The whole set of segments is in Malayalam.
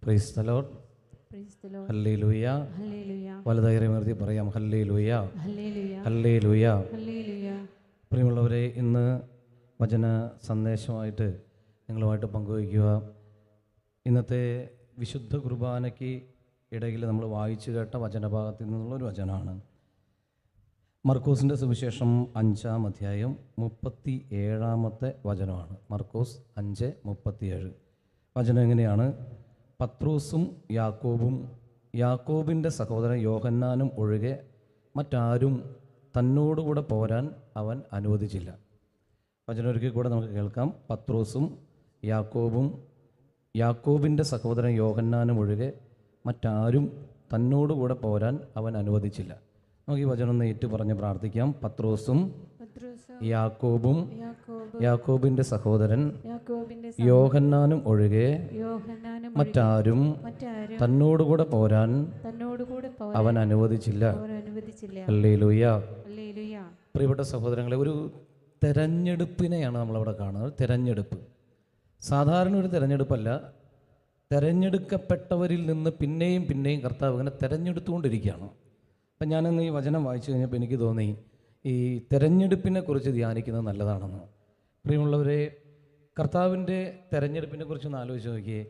Praise the Lord. ഹല്ലേലൂയ. വലതുകരമുയർത്തി പറയാം ഹല്ലേലൂയ, ഹല്ലേലൂയ. പ്രിയമുള്ളവരെ, ഇന്ന് വചന സന്ദേശമായിട്ട് നിങ്ങളുമായിട്ട് പങ്കുവയ്ക്കുക. ഇന്നത്തെ വിശുദ്ധ കുർബാനയ്ക്ക് ഇടയിൽ നമ്മൾ വായിച്ചു കേട്ട വചനഭാഗത്തിൽ നിന്നുള്ളൊരു വചനമാണ്. മർക്കോസിൻ്റെ സുവിശേഷം 5-ാം അധ്യായം 37-ാമത്തെ വചനമാണ്. മർക്കോസ് 5:37. വചനം എങ്ങനെയാണ്? പത്രോസും യാക്കോബും യാക്കോബിൻ്റെ സഹോദരൻ യോഹന്നാനും ഒഴികെ മറ്റാരും തന്നോടുകൂടെ പോരാൻ അവൻ അനുവദിച്ചില്ല. വചനം ഒരിക്കൽ കൂടെ നമുക്ക് കേൾക്കാം. പത്രോസും യാക്കോബും യാക്കോബിൻ്റെ സഹോദരൻ യോഹന്നാനും ഒഴികെ മറ്റാരും തന്നോടുകൂടെ പോരാൻ അവൻ അനുവദിച്ചില്ല. നമുക്ക് ഈ വചനം ഒന്ന് ഏറ്റു പറഞ്ഞ് പ്രാർത്ഥിക്കാം. പത്രോസും യാക്കോബും യാക്കോബിൻ്റെ സഹോദരൻ യോഹന്നാനും ഒഴികെ മറ്റാരും തന്നോടുകൂടെ പോരാൻ അവൻ അനുവദിച്ചില്ല. ഹല്ലേലൂയ. പ്രിയപ്പെട്ട സഹോദരങ്ങളെ, ഒരു തെരഞ്ഞെടുപ്പിനെയാണ് നമ്മളവിടെ കാണുന്നത്. തെരഞ്ഞെടുപ്പ് സാധാരണ ഒരു തെരഞ്ഞെടുപ്പല്ല. തെരഞ്ഞെടുക്കപ്പെട്ടവരിൽ നിന്ന് പിന്നെയും പിന്നെയും കർത്താവ് ഇങ്ങനെ തെരഞ്ഞെടുത്തുകൊണ്ടിരിക്കുകയാണ്. അപ്പം ഞാനിന്ന് ഈ വചനം വായിച്ചു കഴിഞ്ഞപ്പോൾ എനിക്ക് തോന്നി ഈ തെരഞ്ഞെടുപ്പിനെ കുറിച്ച് ധ്യാനിക്കുന്നത് നല്ലതാണെന്ന്. പ്രിയമുള്ളവരെ, കർത്താവിൻ്റെ തെരഞ്ഞെടുപ്പിനെ കുറിച്ചൊന്ന് ആലോചിച്ച് നോക്കിയേ.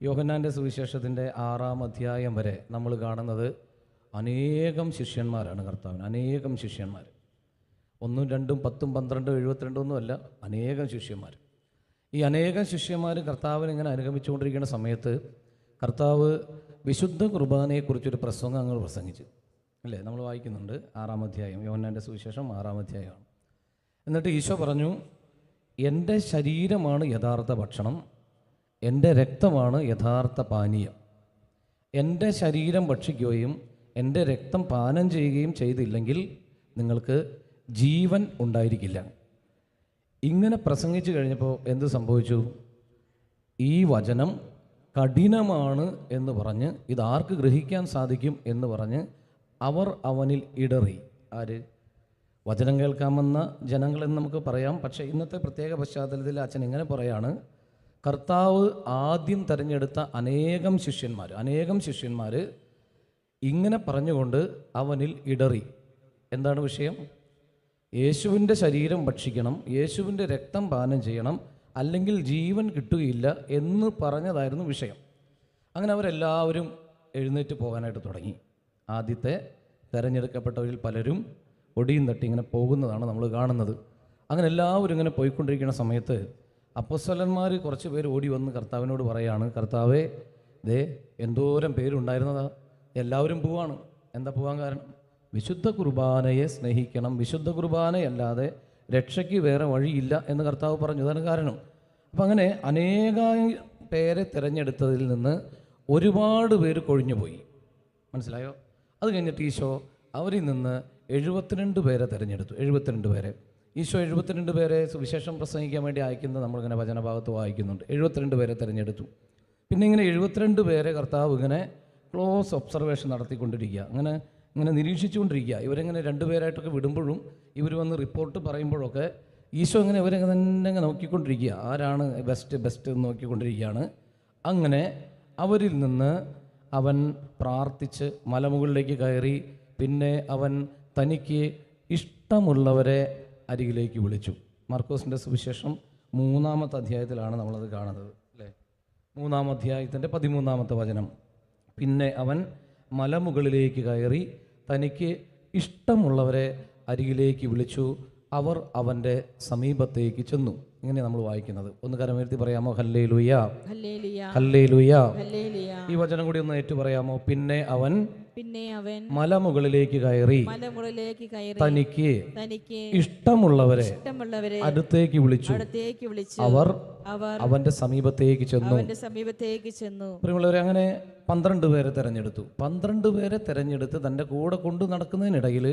യോഹന്നാൻ്റെ സുവിശേഷത്തിൻ്റെ 6-ാം അധ്യായം വരെ നമ്മൾ കാണുന്നത് അനേകം ശിഷ്യന്മാരാണ്. കർത്താവിന് അനേകം ശിഷ്യന്മാർ, 1, 2, 10, 12, 72 ഒന്നുമല്ല, അനേകം ശിഷ്യന്മാർ. ഈ അനേകം ശിഷ്യന്മാർ കർത്താവിനെ ഇങ്ങനെ അനുഗമിച്ചുകൊണ്ടിരിക്കുന്ന സമയത്ത് കർത്താവ് വിശുദ്ധ കുർബാനയെക്കുറിച്ചൊരു പ്രസംഗം അങ്ങ് പ്രസംഗിച്ചു, അല്ലേ? നമ്മൾ വായിക്കുന്നുണ്ട് 6-ാം അധ്യായം, യോഹന്നാൻ്റെ സുവിശേഷം 6-ാം അധ്യായമാണ്. എന്നിട്ട് ഈശോ പറഞ്ഞു, എൻ്റെ ശരീരമാണ് യഥാർത്ഥ ഭക്ഷണം, എൻ്റെ രക്തമാണ് യഥാർത്ഥ പാനീയം. എൻ്റെ ശരീരം ഭക്ഷിക്കുകയും എൻ്റെ രക്തം പാനം ചെയ്യുകയും ചെയ്തില്ലെങ്കിൽ നിങ്ങൾക്ക് ജീവൻ ഉണ്ടായിരിക്കില്ല. ഇങ്ങനെ പ്രസംഗിച്ചു കഴിഞ്ഞപ്പോൾ എന്ത് സംഭവിച്ചു? ഈ വചനം കഠിനമാണ് എന്ന് പറഞ്ഞ് ഇതാർക്ക് ഗ്രഹിക്കാൻ സാധിക്കും എന്ന് പറഞ്ഞ് അവർ അവനിൽ ഇടറി. ആര്? വചനം കേൾക്കാമെന്ന ജനങ്ങളെന്ന് നമുക്ക് പറയാം. പക്ഷേ ഇന്നത്തെ പ്രത്യേക പശ്ചാത്തലത്തിൽ അച്ഛൻ ഇങ്ങനെ പറയാണ്, കർത്താവ് ആദ്യം തിരഞ്ഞെടുത്ത അനേകം ശിഷ്യന്മാർ ഇങ്ങനെ പറഞ്ഞുകൊണ്ട് അവനിൽ ഇടറി. എന്താണ് വിഷയം? യേശുവിൻ്റെ ശരീരം ഭക്ഷിക്കണം, യേശുവിൻ്റെ രക്തം പാനം ചെയ്യണം, അല്ലെങ്കിൽ ജീവൻ കിട്ടുകയില്ല എന്ന് പറഞ്ഞതായിരുന്നു വിഷയം. അങ്ങനെ അവരെല്ലാവരും എഴുന്നേറ്റ് പോകാനായിട്ട് തുടങ്ങി. ആദ്യത്തെ തിരഞ്ഞെടുക്കപ്പെട്ടവരിൽ പലരും ഒടിയും തട്ടി ഇങ്ങനെ പോകുന്നതാണ് നമ്മൾ കാണുന്നത്. അങ്ങനെ എല്ലാവരും ഇങ്ങനെ പോയിക്കൊണ്ടിരിക്കുന്ന സമയത്ത് അപ്പോസ്തലന്മാർ കുറച്ച് പേര് ഓടി വന്ന് കർത്താവിനോട് പറയാണ്, കർത്താവേ, ദേ എന്തോരം പേരുണ്ടായിരുന്നതാ, എല്ലാവരും പോവാണ്. എന്താ പോകാൻ കാരണം? വിശുദ്ധ കുർബാനയെ സ്നേഹിക്കണം, വിശുദ്ധ കുർബാനയല്ലാതെ രക്ഷയ്ക്ക് വേറെ വഴിയില്ല എന്ന് കർത്താവ് പറഞ്ഞു. അതാണ് കാരണം. അപ്പം അങ്ങനെ അനേകം പേരെ തിരഞ്ഞെടുത്തതിൽ നിന്ന് ഒരുപാട് പേര് കൊഴിഞ്ഞുപോയി. മനസ്സിലായോ? അത് കഴിഞ്ഞിട്ട് ഈശോ അവരിൽ നിന്ന് 72 പേരെ തിരഞ്ഞെടുത്തു. 72 പേരെ ഈശോ 72 പേരെ സുവിശേഷം പ്രസംഗിക്കാൻ വേണ്ടി അയക്കുന്നത് നമ്മളിങ്ങനെ വചനഭാഗത്ത് വായിക്കുന്നുണ്ട്. 72 പേരെ തിരഞ്ഞെടുത്തു. പിന്നെ ഇങ്ങനെ 72 പേരെ കർത്താവ് ഇങ്ങനെ ക്ലോസ് ഒബ്സർവേഷൻ നടത്തിക്കൊണ്ടിരിക്കുക, ഇങ്ങനെ നിരീക്ഷിച്ചുകൊണ്ടിരിക്കുക. ഇവരെങ്ങനെ 2 പേരായിട്ടൊക്കെ വിടുമ്പോഴും ഇവർ വന്ന് റിപ്പോർട്ട് പറയുമ്പോഴൊക്കെ ഈശോ ഇങ്ങനെ ഇവരെ തന്നെ നോക്കിക്കൊണ്ടിരിക്കുക, ആരാണ് ബെസ്റ്റ് എന്ന് നോക്കിക്കൊണ്ടിരിക്കുകയാണ്. അങ്ങനെ അവരിൽ നിന്ന് അവൻ പ്രാർത്ഥിച്ച് മലമുകളിലേക്ക് കയറി. പിന്നെ അവൻ തനിക്ക് ഇഷ്ടമുള്ളവരെ അരികിലേക്ക് വിളിച്ചു. മർക്കോസിൻ്റെ സുവിശേഷം 3-ാമത്തെ അധ്യായത്തിലാണ് നമ്മളത് കാണുന്നത്, അല്ലേ? 3-ാം അധ്യായത്തിൻ്റെ 13-ാമത്തെ വചനം. പിന്നെ അവൻ മലമുകളിലേക്ക് കയറി തനിക്ക് ഇഷ്ടമുള്ളവരെ അരികിലേക്ക് വിളിച്ചു, അവർ അവൻ്റെ സമീപത്തേക്ക് ചെന്നു. ഇങ്ങനെ നമ്മൾ വായിക്കുന്നത്. ഒന്ന് കരമുയർത്തി പറയാമോ? Hallelujah, hallelujah. ഈ വചനം കൂടി ഒന്ന് ഏറ്റു പറയാമോ? പിന്നെ അവൻ മലമുകളിലേക്ക് കയറി തനിക്ക് ഇഷ്ടമുള്ളവരെ അടുത്തേക്ക് വിളിച്ചു, അവർ അവന്റെ സമീപത്തേക്ക് ചെന്നു. പ്രിയമുള്ളവരെ, അങ്ങനെ 12 പേരെ തെരഞ്ഞെടുത്തു. 12 പേരെ തെരഞ്ഞെടുത്ത് തൻ്റെ കൂടെ കൊണ്ടു നടക്കുന്നതിനിടയിൽ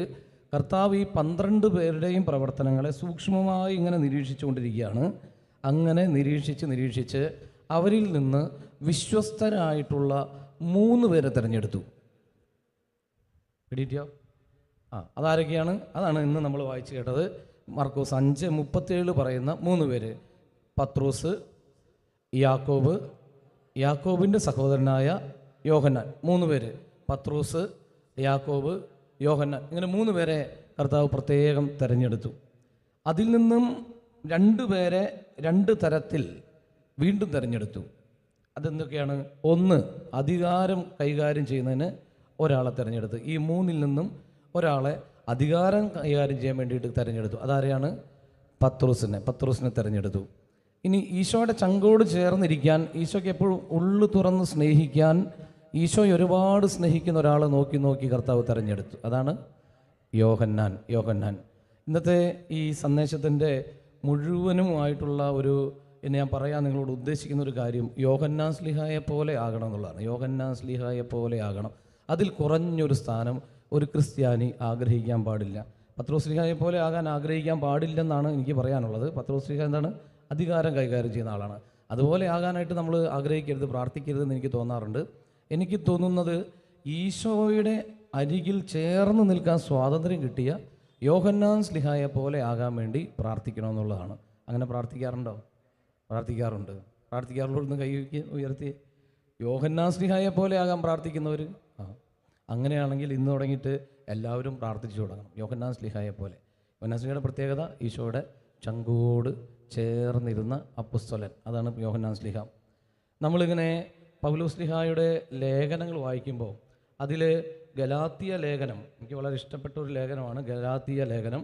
കർത്താവ് ഈ 12 പേരുടെയും പ്രവർത്തനങ്ങളെ സൂക്ഷ്മമായി ഇങ്ങനെ നിരീക്ഷിച്ചുകൊണ്ടിരിക്കുകയാണ്. അങ്ങനെ നിരീക്ഷിച്ച് അവരിൽ നിന്ന് വിശ്വസ്തരായിട്ടുള്ള 3 പേരെ തിരഞ്ഞെടുത്തു. പിടിയോ? അതാരൊക്കെയാണ്? അതാണ് ഇന്ന് നമ്മൾ വായിച്ചു കേട്ടത്. മർക്കോസ് 5:37 പറയുന്ന 3 പേര്: പത്രോസ്, യാക്കോബ്, യാക്കോബിൻ്റെ സഹോദരനായ യോഹന്നാൻ. 3 പേര്, പത്രോസ്, യാക്കോബ്, യോഹന്നാൻ, ഇങ്ങനെ 3 പേരെ കർത്താവ് പ്രത്യേകം തിരഞ്ഞെടുത്തു. അതിൽ നിന്നും 2 പേരെ 2 തരത്തിൽ വീണ്ടും തിരഞ്ഞെടുത്തു. അതെന്തൊക്കെയാണ്? 1, അധികാരം കൈകാര്യം ചെയ്യുന്നതിന് ഒരാളെ തിരഞ്ഞെടുത്തു. ഈ 3-ൽ നിന്നും ഒരാളെ അധികാരം കൈകാര്യം ചെയ്യാൻ വേണ്ടിയിട്ട് തിരഞ്ഞെടുത്തു. അതാരെയാണ്? പത്രോസിനെ തിരഞ്ഞെടുത്തു. ഇനി ഈശോയുടെ ചങ്കോട് ചേർന്നിരിക്കാൻ, ഈശോയ്ക്ക് എപ്പോഴും ഉള്ളു തുറന്ന് സ്നേഹിക്കാൻ, ഈശോയെ ഒരുപാട് സ്നേഹിക്കുന്ന ഒരാളെ നോക്കി കർത്താവ് തിരഞ്ഞെടുത്തു. അതാണ് യോഹന്നാൻ. ഇന്നത്തെ ഈ സന്ദേശത്തിൻ്റെ മുഴുവനുമായിട്ടുള്ള ഞാൻ പറയാൻ നിങ്ങളോട് ഉദ്ദേശിക്കുന്ന ഒരു കാര്യം, യോഹന്നാൻ ശ്ലീഹായെ പോലെ ആകണം എന്നുള്ളതാണ്. യോഹന്നാൻ ശ്ലീഹായെ പോലെ ആകണം. അതിൽ കുറഞ്ഞൊരു സ്ഥാനം ഒരു ക്രിസ്ത്യാനി ആഗ്രഹിക്കാൻ പാടില്ല. പത്രോസ് ശ്ലീഹായെ പോലെ ആകാൻ ആഗ്രഹിക്കാൻ പാടില്ലെന്നാണ് എനിക്ക് പറയാനുള്ളത്. പത്രോസ് ശ്ലീഹ എന്താണ്? അധികാരം കൈകാര്യം ചെയ്യുന്ന ആളാണ്. അതുപോലെ ആകാനായിട്ട് നമ്മൾ ആഗ്രഹിക്കരുത്, പ്രാർത്ഥിക്കരുതെന്ന് എനിക്ക് തോന്നാറുണ്ട്. എനിക്ക് തോന്നുന്നത് ഈശോയുടെ അരികിൽ ചേർന്ന് നിൽക്കാൻ സ്വാതന്ത്ര്യം കിട്ടിയ യോഹന്നാൻ ശ്ലീഹായെ പോലെ ആകാൻ വേണ്ടി പ്രാർത്ഥിക്കണമെന്നുള്ളതാണ്. അങ്ങനെ പ്രാർത്ഥിക്കാറുണ്ടോ? പ്രാർത്ഥിക്കാറുള്ളവരൊന്ന് കൈ ഉയർത്തി. യോഹന്നാൻ ശ്ലീഹായെ പോലെ ആകാൻ പ്രാർത്ഥിക്കുന്നവർ, അങ്ങനെയാണെങ്കിൽ ഇന്ന് തുടങ്ങിയിട്ട് എല്ലാവരും പ്രാർത്ഥിച്ചു തുടങ്ങണം യോഹന്നാൻ ശ്ലീഹായെ പോലെ. യോഹന്നാൻ ശ്ലീഹയുടെ പ്രത്യേകത ഈശോയുടെ ചങ്കോട് ചേർന്നിരുന്ന അപ്പസ്തോലൻ, അതാണ് യോഹന്നാൻ ശ്ലീഹ. നമ്മളിങ്ങനെ പൗലോസ് ശ്ലീഹായുടെ ലേഖനങ്ങൾ വായിക്കുമ്പോൾ അതിൽ ഗലാത്തിയ ലേഖനം എനിക്ക് വളരെ ഇഷ്ടപ്പെട്ട ഒരു ലേഖനമാണ്. ഗലാത്തിയ ലേഖനം,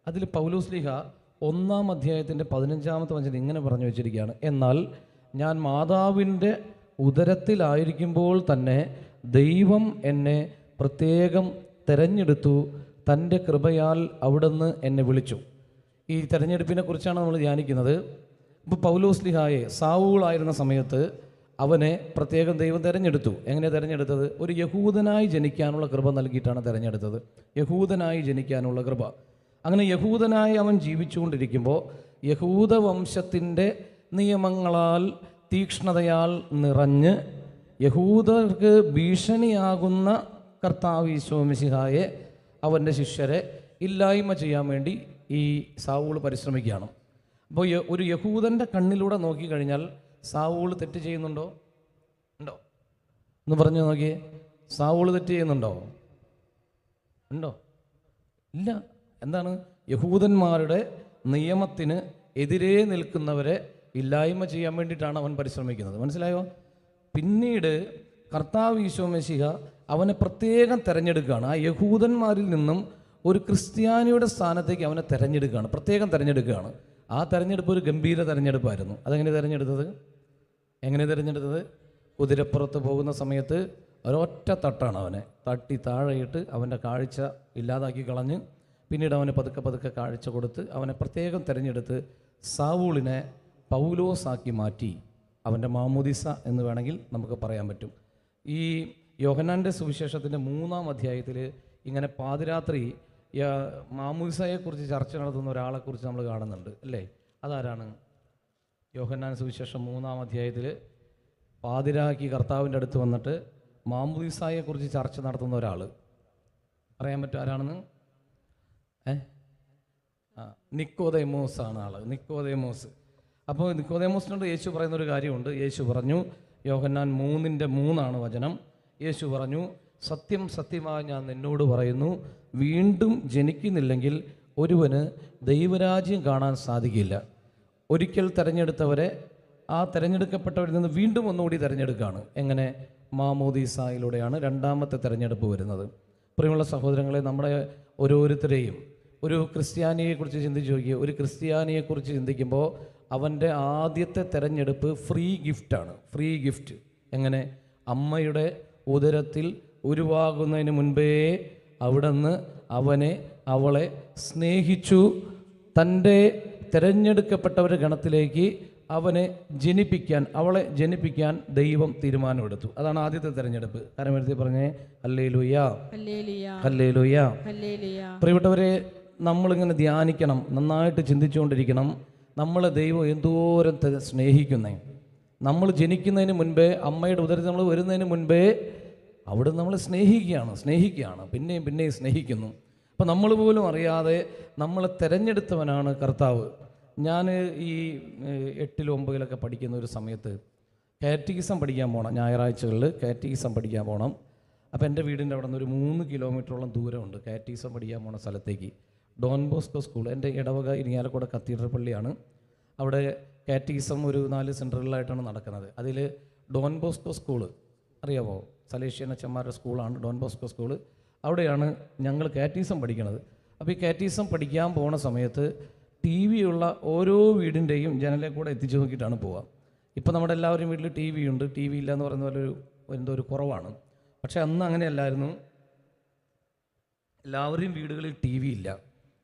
അതിൽ പൗലോസ് ശ്ലീഹ 1-ാം അധ്യായത്തിൻ്റെ 15-ാമത്തെ വചനം ഇങ്ങനെ പറഞ്ഞു വെച്ചിരിക്കുകയാണ്: എന്നാൽ ഞാൻ മാതാവിൻ്റെ ഉദരത്തിലായിരിക്കുമ്പോൾ തന്നെ ദൈവം എന്നെ പ്രത്യേകം തിരഞ്ഞെടുത്തു, തൻ്റെ കൃപയാൽ അവിടുന്ന് എന്നെ വിളിച്ചു. ഈ തെരഞ്ഞെടുപ്പിനെ കുറിച്ചാണ് നമ്മൾ ധ്യാനിക്കുന്നത്. ഇപ്പോൾ പൗലോസ് ശ്ലീഹായെ സാവൂളായിരുന്ന സമയത്ത് അവനെ പ്രത്യേകം ദൈവം തിരഞ്ഞെടുത്തു. എങ്ങനെ തിരഞ്ഞെടുത്തത്? ഒരു യഹൂദനായി ജനിക്കാനുള്ള കൃപ നൽകിയിട്ടാണ് തിരഞ്ഞെടുത്തത്. യഹൂദനായി ജനിക്കാനുള്ള കൃപ. അങ്ങനെ യഹൂദനായി അവൻ ജീവിച്ചുകൊണ്ടിരിക്കുമ്പോൾ യഹൂദ വംശത്തിൻ്റെ നിയമങ്ങളാൽ തീക്ഷ്ണതയാൽ നിറഞ്ഞ് യഹൂദർക്ക് ഭീഷണിയാകുന്ന കർത്താവ് ഈശോ മിശിഹായെ, അവൻ്റെ ശിഷ്യരെ ഇല്ലായ്മ ചെയ്യാൻ വേണ്ടി ഈ സാവൂൾ പരിശ്രമിക്കുകയാണ്. അപ്പോൾ ഒരു യഹൂദൻ്റെ കണ്ണിലൂടെ നോക്കിക്കഴിഞ്ഞാൽ സാവൂൾ തെറ്റ് ചെയ്യുന്നുണ്ടോ? ഉണ്ടോ? ഒന്ന് പറഞ്ഞു നോക്കിയേ. സാവൂൾ തെറ്റ് ചെയ്യുന്നുണ്ടോ? ഉണ്ടോ? ഇല്ല. എന്താണ്? യഹൂദന്മാരുടെ നിയമത്തിന് എതിരെ നിൽക്കുന്നവരെ ഇല്ലായ്മ ചെയ്യാൻ വേണ്ടിയിട്ടാണ് അവൻ പരിശ്രമിക്കുന്നത്. മനസ്സിലായോ? പിന്നീട് കർത്താവ് ഈശോ മിശിഹ അവനെ പ്രത്യേകം തിരഞ്ഞെടുക്കുകയാണ്. ആ യഹൂദന്മാരിൽ നിന്നും ഒരു ക്രിസ്ത്യാനിയുടെ സ്ഥാനത്തേക്ക് അവനെ തിരഞ്ഞെടുക്കുകയാണ്, പ്രത്യേകം തിരഞ്ഞെടുക്കുകയാണ്. ആ തിരഞ്ഞെടുപ്പ് ഒരു ഗംഭീര തിരഞ്ഞെടുപ്പായിരുന്നു. അതെങ്ങനെ തിരഞ്ഞെടുത്തത്? കുതിരപ്പുറത്ത് പോകുന്ന സമയത്ത് ഒരൊറ്റ തട്ടാണ് അവനെ തട്ടി താഴെയിട്ട് അവൻ്റെ കാഴ്ച ഇല്ലാതാക്കി കളഞ്ഞ്, പിന്നീട് അവന് പതുക്കെ കാഴ്ച കൊടുത്ത് അവനെ പ്രത്യേകം തിരഞ്ഞെടുത്ത് സാവൂളിനെ പൗലോസാക്കി മാറ്റി. അവൻ്റെ മാമോദിസ എന്ന് വേണമെങ്കിൽ നമുക്ക് പറയാൻ പറ്റും. ഈ യോഹന്നാൻ്റെ സുവിശേഷത്തിൻ്റെ 3-ാം അധ്യായത്തിൽ ഇങ്ങനെ പാതിരാത്രി മാമോദിസയെക്കുറിച്ച് ചർച്ച നടത്തുന്ന ഒരാളെക്കുറിച്ച് നമ്മൾ കാണുന്നുണ്ട്, അല്ലേ? അതാരാണ്? യോഹന്നാൻ സുവിശേഷം 3-ാം അധ്യായത്തിൽ പാതിരാക്കി കർത്താവിൻ്റെ അടുത്ത് വന്നിട്ട് മാമോദിസയെക്കുറിച്ച് ചർച്ച നടത്തുന്ന ഒരാൾ. അറിയാൻ പറ്റും ആരാണെന്ന്? നിക്കോദേമോസ് ആണ് ആൾ. നിക്കോദേമോസ്. അപ്പോൾ നിക്കോദേമോസിനോട് യേശു പറയുന്നൊരു കാര്യമുണ്ട്. യേശു പറഞ്ഞു, യോഹന്നാൻ 3:3 വചനം. യേശു പറഞ്ഞു, സത്യം സത്യമായി ഞാൻ നിന്നോട് പറയുന്നു, വീണ്ടും ജനിക്കുന്നില്ലെങ്കിൽ ഒരുവന് ദൈവരാജ്യം കാണാൻ സാധിക്കില്ല. ഒരിക്കൽ തിരഞ്ഞെടുത്തവരെ ആ തിരഞ്ഞെടുക്കപ്പെട്ടവരിൽ നിന്ന് വീണ്ടും ഒന്നുകൂടി തിരഞ്ഞെടുക്കുകയാണ്. എങ്ങനെ? മാമോദീസായിലൂടെയാണ് 2-ാമത്തെ തിരഞ്ഞെടുപ്പ് വരുന്നത്. പ്രിയമുള്ള സഹോദരങ്ങളെ, നമ്മുടെ ഓരോരുത്തരെയും ഒരു ക്രിസ്ത്യാനിയെക്കുറിച്ച് ചിന്തിച്ച് നോക്കിയ ഒരു ക്രിസ്ത്യാനിയെക്കുറിച്ച് ചിന്തിക്കുമ്പോൾ അവൻ്റെ ആദ്യത്തെ തിരഞ്ഞെടുപ്പ് ഫ്രീ ഗിഫ്റ്റാണ്. Free gift. എങ്ങനെ? അമ്മയുടെ ഉദരത്തിൽ ഉരുവാകുന്നതിന് മുൻപേ അവിടുന്ന് അവളെ സ്നേഹിച്ചു, തൻ്റെ തിരഞ്ഞെടുക്കപ്പെട്ടവരുടെ ഗണത്തിലേക്ക് അവളെ ജനിപ്പിക്കാൻ ദൈവം തീരുമാനമെടുത്തു. അതാണ് ആദ്യത്തെ തിരഞ്ഞെടുപ്പ്. കരമെടുത്തി പറഞ്ഞേ ഹല്ലേലൂയ, ഹല്ലേലൂയ. പ്രിയപ്പെട്ടവരെ, നമ്മളിങ്ങനെ ധ്യാനിക്കണം, നന്നായിട്ട് ചിന്തിച്ചുകൊണ്ടിരിക്കണം. നമ്മളെ ദൈവം എന്തോരം സ്നേഹിക്കുന്നേ. നമ്മൾ ജനിക്കുന്നതിന് മുൻപേ, അമ്മയുടെ ഉദരത്തിൽ നമ്മൾ വരുന്നതിന് മുൻപേ അവിടെ നമ്മൾ സ്നേഹിക്കുകയാണ്, പിന്നെയും സ്നേഹിക്കുന്നു. അപ്പം നമ്മൾ പോലും അറിയാതെ നമ്മളെ തിരഞ്ഞെടുത്തവനാണ് കർത്താവ്. ഞാൻ ഈ 8-ലും 9-ലൊക്കെ പഠിക്കുന്ന ഒരു സമയത്ത് കാറ്റഗിസം പഠിക്കാൻ പോകണം. ഞായറാഴ്ചകളിൽ കാറ്റഗിസം പഠിക്കാൻ പോകണം. അപ്പോൾ എൻ്റെ വീടിൻ്റെ അവിടെ നിന്ന് ഒരു 3 കിലോമീറ്ററോളം ദൂരമുണ്ട് കാറ്റഗിസം പഠിക്കാൻ പോണ സ്ഥലത്തേക്ക്. ഡോൺ ബോസ്കോ സ്കൂൾ, എൻ്റെ ഇടവക ഇരിങ്ങാലക്കുട കത്തീഡ്രൽ പള്ളിയാണ്. അവിടെ കാറ്റഗിസം ഒരു 4 സെൻറ്ററുകളിലായിട്ടാണ് നടക്കുന്നത്. അതിൽ ഡോൺ ബോസ്കോ സ്കൂള് അറിയാമോ? സലേഷ്യൻ അച്ഛന്മാരുടെ സ്കൂളാണ് ഡോൺ ബോസ്കോ സ്കൂള്. അവിടെയാണ് ഞങ്ങൾ കാറ്റഗിസം പഠിക്കുന്നത്. അപ്പോൾ ഈ കാറ്റഗിസം പഠിക്കാൻ പോണ സമയത്ത് ടി വി ഉള്ള ഓരോ വീടിൻ്റെയും ജനലിൽ കൂടെ എത്തിച്ചു നോക്കിയിട്ടാണ് പോവുക. ഇപ്പോൾ നമ്മുടെ എല്ലാവരും വീട്ടിൽ ടി വി ഉണ്ട്. ടി വി ഇല്ല എന്ന് പറയുന്ന പോലെ എന്തോ ഒരു കുറവാണ്. പക്ഷേ അന്ന് അങ്ങനെയല്ലായിരുന്നു. എല്ലാവരുടെയും വീടുകളിൽ ടി വി ഇല്ല.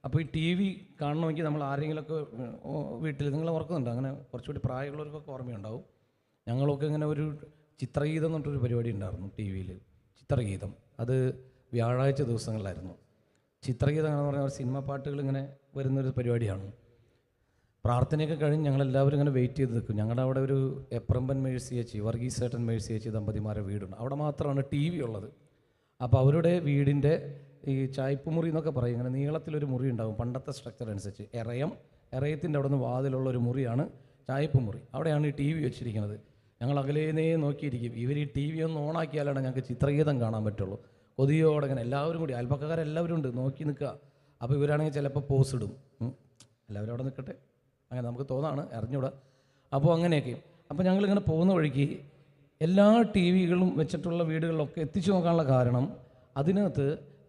അപ്പോൾ ഈ ടി വി കാണണമെങ്കിൽ നമ്മൾ ആരെങ്കിലുമൊക്കെ വീട്ടിൽ, നിങ്ങൾ ഓർക്കുന്നുണ്ടോ? അങ്ങനെ കുറച്ചുകൂടി പ്രായമുള്ളവർക്കൊക്കെ ഓർമ്മയുണ്ടാവും. ഞങ്ങളൊക്കെ ഇങ്ങനെ ഒരു ചിത്രഗീതം എന്ന് പറഞ്ഞൊരു പരിപാടി ഉണ്ടായിരുന്നു ടി വിയിൽ. ചിത്രഗീതം അത് വ്യാഴാഴ്ച ദിവസങ്ങളിലായിരുന്നു. ചിത്രഗീതം എന്ന് പറഞ്ഞാൽ സിനിമ പാട്ടുകൾ ഇങ്ങനെ വരുന്നൊരു പരിപാടിയാണ്. പ്രാർത്ഥനയൊക്കെ കഴിഞ്ഞ് ഞങ്ങളെല്ലാവരും ഇങ്ങനെ വെയിറ്റ് ചെയ്ത് നിൽക്കും. ഞങ്ങളുടെ അവിടെ ഒരു എപ്രമ്പൻ മേഴ്സി ചേച്ചി, വർഗീസ് ചേട്ടൻ മേഴ്സി ചേച്ചി ദമ്പതിമാരുടെ വീടുണ്ട്. അവിടെ മാത്രമാണ് ടി വി ഉള്ളത്. അപ്പോൾ അവരുടെ വീടിൻ്റെ ഈ ചായ്പ് മുറി എന്നൊക്കെ പറയും. ഇങ്ങനെ നീളത്തിലൊരു മുറി ഉണ്ടാകും പണ്ടത്തെ സ്ട്രക്ചർ അനുസരിച്ച്. എറയത്തിൻ്റെ അവിടെ നിന്ന് വാതിലുള്ള ഒരു മുറിയാണ് ചായ്പ് മുറി. അവിടെയാണ് ഈ ടി വി വെച്ചിരിക്കുന്നത്. ഞങ്ങൾ അകലേന്നേ നോക്കിയിരിക്കും. ഇവർ ഈ ടി വി ഒന്ന് ഓണാക്കിയാലാണ് ഞങ്ങൾക്ക് ചിത്രഗീതം കാണാൻ പറ്റുള്ളൂ. കൊതിയോടെ ഇങ്ങനെ എല്ലാവരും കൂടി, അയൽപ്പക്കാരെല്ലാവരും ഉണ്ട് നോക്കി നിൽക്കുക. അപ്പോൾ ഇവരാണെങ്കിൽ ചിലപ്പോൾ പോസ് ഇടും. എല്ലാവരും അവിടെ നിൽക്കട്ടെ, അങ്ങനെ നമുക്ക് തോന്നാണ്, അറിഞ്ഞൂടാ. അപ്പോൾ അങ്ങനെയൊക്കെ. അപ്പോൾ ഞങ്ങളിങ്ങനെ പോകുന്ന വഴിക്ക് എല്ലാ ടി വികളും വെച്ചിട്ടുള്ള വീടുകളിലൊക്കെ എത്തിച്ചു നോക്കാനുള്ള കാരണം അതിനകത്ത്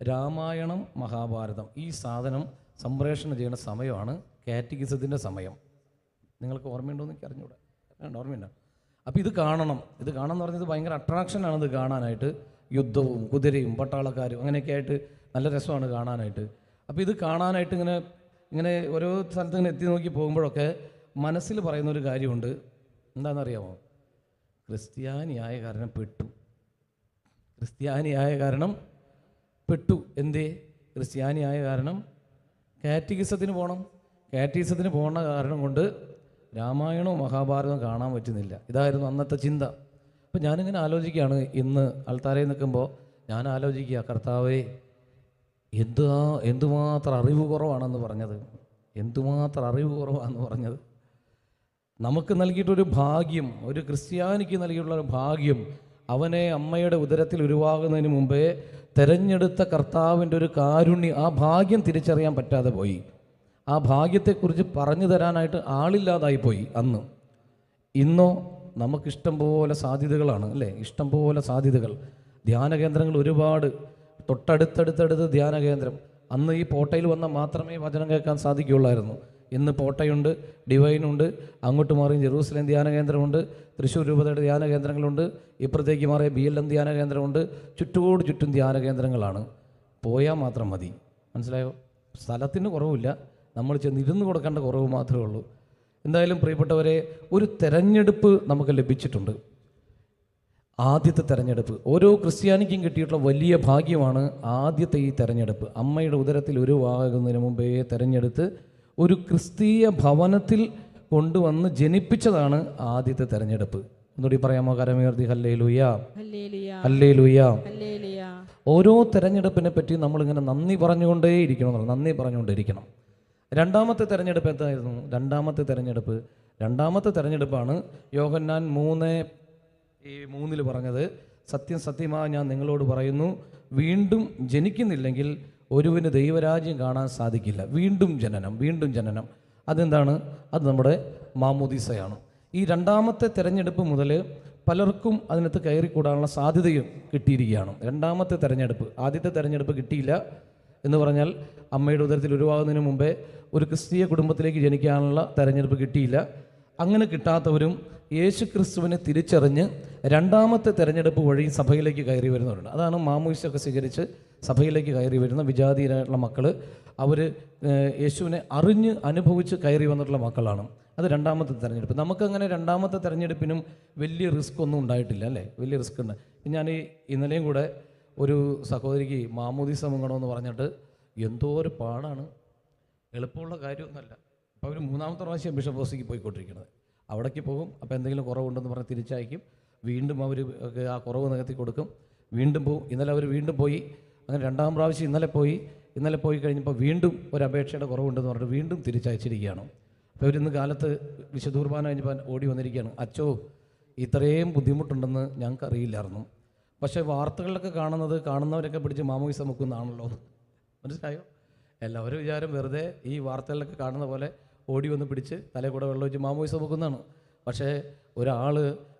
രാമായണം മഹാഭാരതം ഈ സാധനം സംപ്രേഷണം ചെയ്യുന്ന സമയമാണ് കാറ്റഗിസത്തിൻ്റെ സമയം. നിങ്ങൾക്ക് ഓർമ്മയുണ്ടോയെന്ന് എനിക്ക് അറിഞ്ഞൂടാ. ഓർമ്മയുണ്ടോ? അപ്പോൾ ഇത് കാണണം എന്ന് പറഞ്ഞത് ഭയങ്കര അട്രാക്ഷനാണ് ഇത് കാണാനായിട്ട്. യുദ്ധവും കുതിരയും പട്ടാളക്കാരും അങ്ങനെയൊക്കെ ആയിട്ട് നല്ല രസമാണ് കാണാനായിട്ട്. അപ്പോൾ ഇത് കാണാനായിട്ട് ഇങ്ങനെ ഓരോ സ്ഥലത്ത് ഇങ്ങനെ എത്തി നോക്കി പോകുമ്പോഴൊക്കെ മനസ്സിൽ പറയുന്നൊരു കാര്യമുണ്ട്. എന്താണെന്നറിയാമോ? ക്രിസ്ത്യാനിയായ കാരണം പെട്ടു. എന്തേ? ക്രിസ്ത്യാനിയായ കാരണം കാറ്റഗിസത്തിന് പോകണ കാരണം കൊണ്ട് രാമായണവും മഹാഭാരതവും കാണാൻ പറ്റുന്നില്ല. ഇതായിരുന്നു അന്നത്തെ ചിന്ത. അപ്പം ഞാനിങ്ങനെ ആലോചിക്കുകയാണ്. ഇന്ന് അൾത്താരയിൽ നിൽക്കുമ്പോൾ ഞാൻ ആലോചിക്കുക, കർത്താവേ എന്തുമാത്രം അറിവ് കുറവാണെന്ന് പറഞ്ഞത്. നമുക്ക് നൽകിയിട്ടൊരു ഭാഗ്യം, ഒരു ക്രിസ്ത്യാനിക്ക് നൽകിയിട്ടുള്ള ഒരു ഭാഗ്യം, അവനെ അമ്മയുടെ ഉദരത്തിൽ ഉരുവാകുന്നതിന് മുമ്പേ തെരഞ്ഞെടുത്ത കർത്താവിൻ്റെ ഒരു കാരുണ്യം, ആ ഭാഗ്യം തിരിച്ചറിയാൻ പറ്റാതെ പോയി. ആ ഭാഗ്യത്തെക്കുറിച്ച് പറഞ്ഞു തരാനായിട്ട് ആളില്ലാതായിപ്പോയി അന്ന്. ഇന്നോ നമുക്കിഷ്ടം പോലെ സാധ്യതകളാണ്, അല്ലേ? ഇഷ്ടം പോലെ സാധ്യതകൾ. ധ്യാന കേന്ദ്രങ്ങൾ ഒരുപാട്, തൊട്ടടുത്തടുത്തടുത്ത് ധ്യാന കേന്ദ്രം. അന്ന് ഈ പോട്ടയിൽ വന്നാൽ മാത്രമേ വചനം കേൾക്കാൻ സാധിക്കുകയുള്ളായിരുന്നു. ഇന്ന് പോട്ടയുണ്ട്, ഡിവൈനുണ്ട്, അങ്ങോട്ട് മാറി ജെറൂസലേം ധ്യാന കേന്ദ്രമുണ്ട്, തൃശ്ശൂർ രൂപതയുടെ ധ്യാന കേന്ദ്രങ്ങളുണ്ട്, ഇപ്പുറത്തേക്ക് മാറിയ BLM ധ്യാന കേന്ദ്രമുണ്ട്. ചുറ്റും ധ്യാന കേന്ദ്രങ്ങളാണ്. പോയാൽ മാത്രം മതി. മനസ്സിലായോ? സ്ഥലത്തിന് കുറവില്ല, നമ്മൾ ചെന്നിരുന്ന് കൊടുക്കേണ്ട കുറവ് മാത്രമേ ഉള്ളൂ. എന്തായാലും പ്രിയപ്പെട്ടവരെ, ഒരു തെരഞ്ഞെടുപ്പ് നമുക്ക് ലഭിച്ചിട്ടുണ്ട്. ആദ്യത്തെ തെരഞ്ഞെടുപ്പ് ഓരോ ക്രിസ്ത്യാനിക്കും കിട്ടിയിട്ടുള്ള വലിയ ഭാഗ്യമാണ് ആദ്യത്തെ ഈ തെരഞ്ഞെടുപ്പ്. അമ്മയുടെ ഉദരത്തിൽ ഉരുവാകുന്നതിന് മുമ്പേ തെരഞ്ഞെടുത്ത് ഒരു ക്രിസ്തീയ ഭവനത്തിൽ കൊണ്ടുവന്ന് ജനിപ്പിച്ചതാണ് ആദ്യത്തെ തെരഞ്ഞെടുപ്പ്. ഒന്നുകൂടി പറയാമോ? കരമുയർത്തി ഹല്ലേലൂയ, ഹല്ലേലൂയ. ഓരോ തെരഞ്ഞെടുപ്പിനെ പറ്റി നമ്മളിങ്ങനെ നന്ദി പറഞ്ഞുകൊണ്ടേയിരിക്കണം. രണ്ടാമത്തെ തെരഞ്ഞെടുപ്പ് എന്തായിരുന്നു? രണ്ടാമത്തെ തെരഞ്ഞെടുപ്പാണ് യോഹന്നാൻ 3:3 പറഞ്ഞത്. സത്യമായി ഞാൻ നിങ്ങളോട് പറയുന്നു, വീണ്ടും ജനിക്കുന്നില്ലെങ്കിൽ ഒരുവന് ദൈവരാജ്യം കാണാൻ സാധിക്കില്ല. വീണ്ടും ജനനം. അതെന്താണ്? അത് നമ്മുടെ മാമോദീസയാണ്. ഈ രണ്ടാമത്തെ തെരഞ്ഞെടുപ്പ് മുതൽ പലർക്കും അതിനകത്ത് കയറിക്കൂടാനുള്ള സാധ്യതയും കിട്ടിയിരിക്കുകയാണ്. രണ്ടാമത്തെ തെരഞ്ഞെടുപ്പ്. ആദ്യത്തെ തെരഞ്ഞെടുപ്പ് കിട്ടിയില്ല എന്ന് പറഞ്ഞാൽ അമ്മയുടെ ഉദരത്തിൽ ഉരുവാകുന്നതിന് മുമ്പേ ഒരു ക്രിസ്തീയ കുടുംബത്തിലേക്ക് ജനിക്കാനുള്ള തെരഞ്ഞെടുപ്പ് കിട്ടിയില്ല. അങ്ങനെ കിട്ടാത്തവരും യേശു ക്രിസ്തുവിനെ തിരിച്ചറിഞ്ഞ് രണ്ടാമത്തെ തെരഞ്ഞെടുപ്പ് വഴി സഭയിലേക്ക് കയറി വരുന്നവരുണ്ട്. അതാണ് മാമോദീസയൊക്കെ സ്വീകരിച്ച് സഭയിലേക്ക് കയറി വരുന്ന വിജാതീയരായിട്ടുള്ള മക്കൾ. അവർ യേശുവിനെ അറിഞ്ഞ് അനുഭവിച്ച് കയറി വന്നിട്ടുള്ള മക്കളാണ്. അത് രണ്ടാമത്തെ തെരഞ്ഞെടുപ്പ്. നമുക്കങ്ങനെ രണ്ടാമത്തെ തെരഞ്ഞെടുപ്പിനും വലിയ റിസ്ക് ഒന്നും ഉണ്ടായിട്ടില്ല, അല്ലേ? വലിയ റിസ്ക് ഉണ്ട്. ഞാൻ ഇന്നലെയും കൂടെ ഒരു സഹോദരിക്ക് മാമോദീസ മുങ്ങണമെന്ന് പറഞ്ഞിട്ട് എന്തോ ഒരു പാടാണ്, എളുപ്പമുള്ള കാര്യമൊന്നുമല്ല. അപ്പോൾ അവർ 3ാമത്തെ പ്രാവശ്യം ബിഷപ്പ് ഹൗസിലേക്ക് പോയിക്കൊണ്ടിരിക്കുന്നത്. അവിടേക്ക് പോകും, അപ്പോൾ എന്തെങ്കിലും കുറവുണ്ടെന്ന് പറഞ്ഞ് തിരിച്ചയക്കും. വീണ്ടും അവർ ആ കുറവ് നികത്തി കൊടുക്കും, വീണ്ടും പോകും. ഇന്നലെ അവർ വീണ്ടും പോയി. അങ്ങനെ 2ാം പ്രാവശ്യം ഇന്നലെ പോയി കഴിഞ്ഞപ്പോൾ വീണ്ടും ഒരു അപേക്ഷയുടെ കുറവുണ്ടെന്ന് പറഞ്ഞിട്ട് വീണ്ടും തിരിച്ചയച്ചിരിക്കുകയാണ്. അപ്പോൾ അവരിന്ന് കാലത്ത് വിശുദ്ധ കുർബാന കഴിഞ്ഞപ്പോൾ ഓടി വന്നിരിക്കുകയാണ്. അച്ചോ, ഇത്രയും ബുദ്ധിമുട്ടുണ്ടെന്ന് ഞങ്ങൾക്ക് അറിയില്ലായിരുന്നു. പക്ഷേ വാർത്തകളിലൊക്കെ കാണുന്നവരൊക്കെ പിടിച്ച് മാമോയിസം വെക്കുന്നതാണല്ലോ. മനസ്സിലായോ? എല്ലാവരും വിചാരം വെറുതെ ഈ വാർത്തകളിലൊക്കെ കാണുന്ന പോലെ ഓടി വന്ന് പിടിച്ച് തലയിൽ കൂടെ വെള്ളം വെച്ച് മാമോയിസം വെക്കുന്നതാണ്. പക്ഷേ ഒരാൾ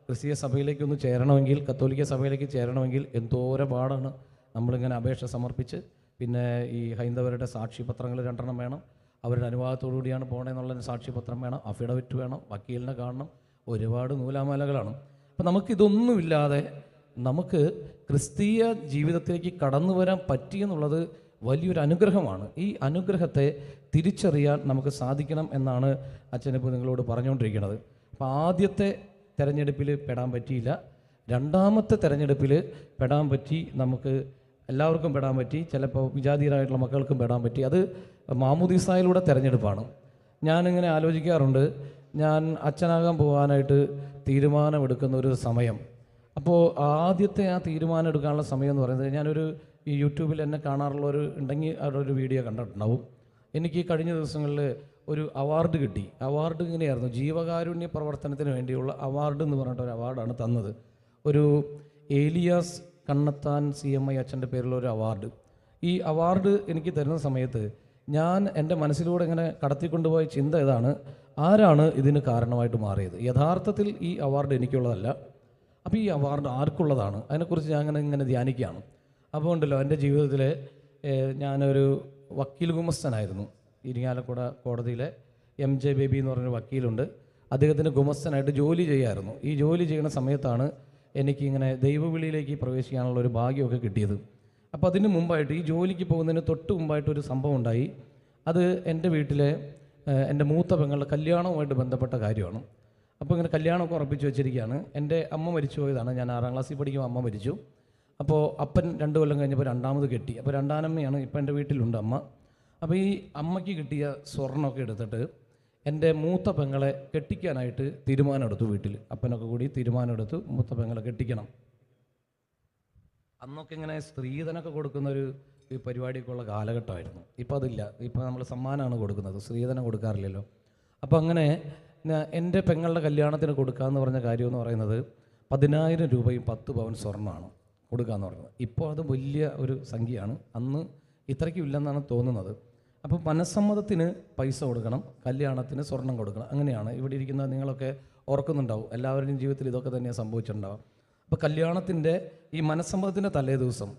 ക്രിസ്തീയ സഭയിലേക്കൊന്ന് ചേരണമെങ്കിൽ, കത്തോലിക്ക സഭയിലേക്ക് ചേരണമെങ്കിൽ എന്തോരം പാടാണ്. നമ്മളിങ്ങനെ അപേക്ഷ സമർപ്പിച്ച്, പിന്നെ ഈ ഹൈന്ദവരുടെ സാക്ഷ്യപത്രങ്ങൾ 2 വേണം, അവരുടെ അനുവാദത്തോടു കൂടിയാണ് പോകണമെന്നുള്ള സാക്ഷ്യപത്രം വേണം, അഫിഡവിറ്റ് വേണം, വക്കീലിനെ കാണണം, ഒരുപാട് നൂലാമാലകളാണ്. അപ്പം നമുക്കിതൊന്നുമില്ലാതെ നമുക്ക് ക്രിസ്തീയ ജീവിതത്തിലേക്ക് കടന്നു വരാൻ പറ്റിയെന്നുള്ളത് വലിയൊരു അനുഗ്രഹമാണ്. ഈ അനുഗ്രഹത്തെ തിരിച്ചറിയാൻ നമുക്ക് സാധിക്കണം എന്നാണ് അച്ഛനിപ്പോൾ നിങ്ങളോട് പറഞ്ഞുകൊണ്ടിരിക്കുന്നത്. അപ്പോൾ ആദ്യത്തെ തെരഞ്ഞെടുപ്പിൽ പെടാൻ പറ്റിയില്ല, രണ്ടാമത്തെ തെരഞ്ഞെടുപ്പിൽ പെടാൻ പറ്റി. നമുക്ക് എല്ലാവർക്കും പെടാൻ പറ്റി, ചിലപ്പോൾ വിജാതീയരായിട്ടുള്ള മക്കൾക്കും പെടാൻ പറ്റി. അത് മാമുദീസായിലൂടെ തെരഞ്ഞെടുപ്പാണ്. ഞാനിങ്ങനെ ആലോചിക്കാറുണ്ട്, ഞാൻ അച്ഛനാകാൻ പോകാനായിട്ട് തീരുമാനമെടുക്കുന്ന ഒരു സമയം. അപ്പോൾ ആദ്യത്തെ ആ തീരുമാനം എടുക്കാനുള്ള സമയം എന്ന് പറയുന്നത്, ഞാനൊരു ഈ യൂട്യൂബിൽ എന്നെ കാണാറുള്ളവർ ഉണ്ടെങ്കിൽ അവിടെ ഒരു വീഡിയോ കണ്ടിട്ടുണ്ടാവും. എനിക്ക് കഴിഞ്ഞ ദിവസങ്ങളിൽ ഒരു അവാർഡ് കിട്ടി. അവാർഡ് ഇങ്ങനെയായിരുന്നു, ജീവകാരുണ്യ പ്രവർത്തനത്തിന് വേണ്ടിയുള്ള അവാർഡ് എന്ന് പറഞ്ഞിട്ട് ഒരു അവാർഡാണ് തന്നത്. ഒരു ഏലിയാസ് കണ്ണത്താൻ CMI അച്ഛൻ്റെ പേരിലുള്ള ഒരു അവാർഡ്. ഈ അവാർഡ് എനിക്ക് തരുന്ന സമയത്ത് ഞാൻ എൻ്റെ മനസ്സിലൂടെ ഇങ്ങനെ കടത്തിക്കൊണ്ടുപോയ ചിന്ത ഇതാണ്: ആരാണ് ഇതിന് കാരണമായിട്ട് മാറിയത്? യഥാർത്ഥത്തിൽ ഈ അവാർഡ് എനിക്കുള്ളതല്ല. അപ്പോൾ ഈ അവാർഡ് ആർക്കുള്ളതാണ്? അതിനെക്കുറിച്ച് ഞാൻ ഇങ്ങനെ ധ്യാനിക്കുകയാണ്. അപ്പോൾ ഉണ്ടല്ലോ, എൻ്റെ ജീവിതത്തിൽ ഞാനൊരു വക്കീൽ ഗുമസ്തനായിരുന്നു. ഇരിങ്ങാലക്കുട കോടതിയിലെ MJ ബേബി എന്ന് പറഞ്ഞൊരു വക്കീലുണ്ട്. അദ്ദേഹത്തിന് ഗുമസ്തനായിട്ട് ജോലി ചെയ്യായിരുന്നു. ഈ ജോലി ചെയ്യുന്ന സമയത്താണ് എനിക്കിങ്ങനെ ദൈവവിളിയിലേക്ക് പ്രവേശിക്കാനുള്ള ഒരു ഭാഗ്യമൊക്കെ കിട്ടിയത്. അപ്പോൾ അതിന് മുമ്പായിട്ട്, ഈ ജോലിക്ക് പോകുന്നതിന് തൊട്ട് മുമ്പായിട്ടൊരു സംഭവം ഉണ്ടായി. അത് എൻ്റെ വീട്ടിലെ എൻ്റെ മൂത്ത പെങ്ങളുടെ കല്യാണവുമായിട്ട് ബന്ധപ്പെട്ട കാര്യമാണ്. അപ്പോൾ ഇങ്ങനെ കല്യാണമൊക്കെ ഉറപ്പിച്ച് വെച്ചിരിക്കുകയാണ്. എൻ്റെ അമ്മ മരിച്ചു പോയതാണ്. ഞാൻ 6ാം ക്ലാസ്സിൽ പഠിക്കുമ്പോൾ അമ്മ മരിച്ചു. അപ്പോൾ അപ്പൻ 2 കൊല്ലം കഴിഞ്ഞപ്പോൾ രണ്ടാമത് കെട്ടി. അപ്പോൾ രണ്ടാനമ്മയാണ് ഇപ്പോൾ എൻ്റെ വീട്ടിലുണ്ട് അമ്മ. അപ്പോൾ ഈ അമ്മയ്ക്ക് കിട്ടിയ സ്വർണ്ണമൊക്കെ എടുത്തിട്ട് എൻ്റെ മൂത്ത പെങ്ങളെ കെട്ടിക്കാനായിട്ട് തീരുമാനമെടുത്തു. വീട്ടിൽ അപ്പനൊക്കെ കൂടി തീരുമാനമെടുത്തു, മൂത്ത പെങ്ങളെ കെട്ടിക്കണം. അന്നൊക്കെ ഇങ്ങനെ സ്ത്രീധനമൊക്കെ കൊടുക്കുന്നൊരു പരിപാടിയൊക്കെ ഉള്ള കാലഘട്ടമായിരുന്നു. ഇപ്പോൾ അതില്ല. ഇപ്പോൾ നമ്മൾ സമ്മാനമാണ് കൊടുക്കുന്നത്, സ്ത്രീധനം കൊടുക്കാറില്ലല്ലോ. അപ്പോൾ അങ്ങനെ എൻ്റെ പെങ്ങളുടെ കല്യാണത്തിന് കൊടുക്കാമെന്ന് പറഞ്ഞ കാര്യമെന്ന് പറയുന്നത് 10,000 രൂപയും 10 പവൻ സ്വർണ്ണമാണ് കൊടുക്കാമെന്ന് പറയുന്നത്. ഇപ്പോൾ അത് വലിയ ഒരു സംഖ്യയാണ്. അന്ന് ഇത്രയ്ക്കും ഇല്ലെന്നാണ് തോന്നുന്നത്. അപ്പോൾ മനസ്സമ്മതത്തിന് പൈസ കൊടുക്കണം, കല്യാണത്തിന് സ്വർണം കൊടുക്കണം. അങ്ങനെയാണ് ഇവിടെ ഇരിക്കുന്ന നിങ്ങളൊക്കെ ഓർക്കുന്നുണ്ടാവും. എല്ലാവരുടെയും ജീവിതത്തിൽ ഇതൊക്കെ തന്നെയാണ് സംഭവിച്ചിട്ടുണ്ടാവും. അപ്പോൾ കല്യാണത്തിൻ്റെ ഈ മനസ്സമ്മതത്തിൻ്റെ തലേ ദിവസം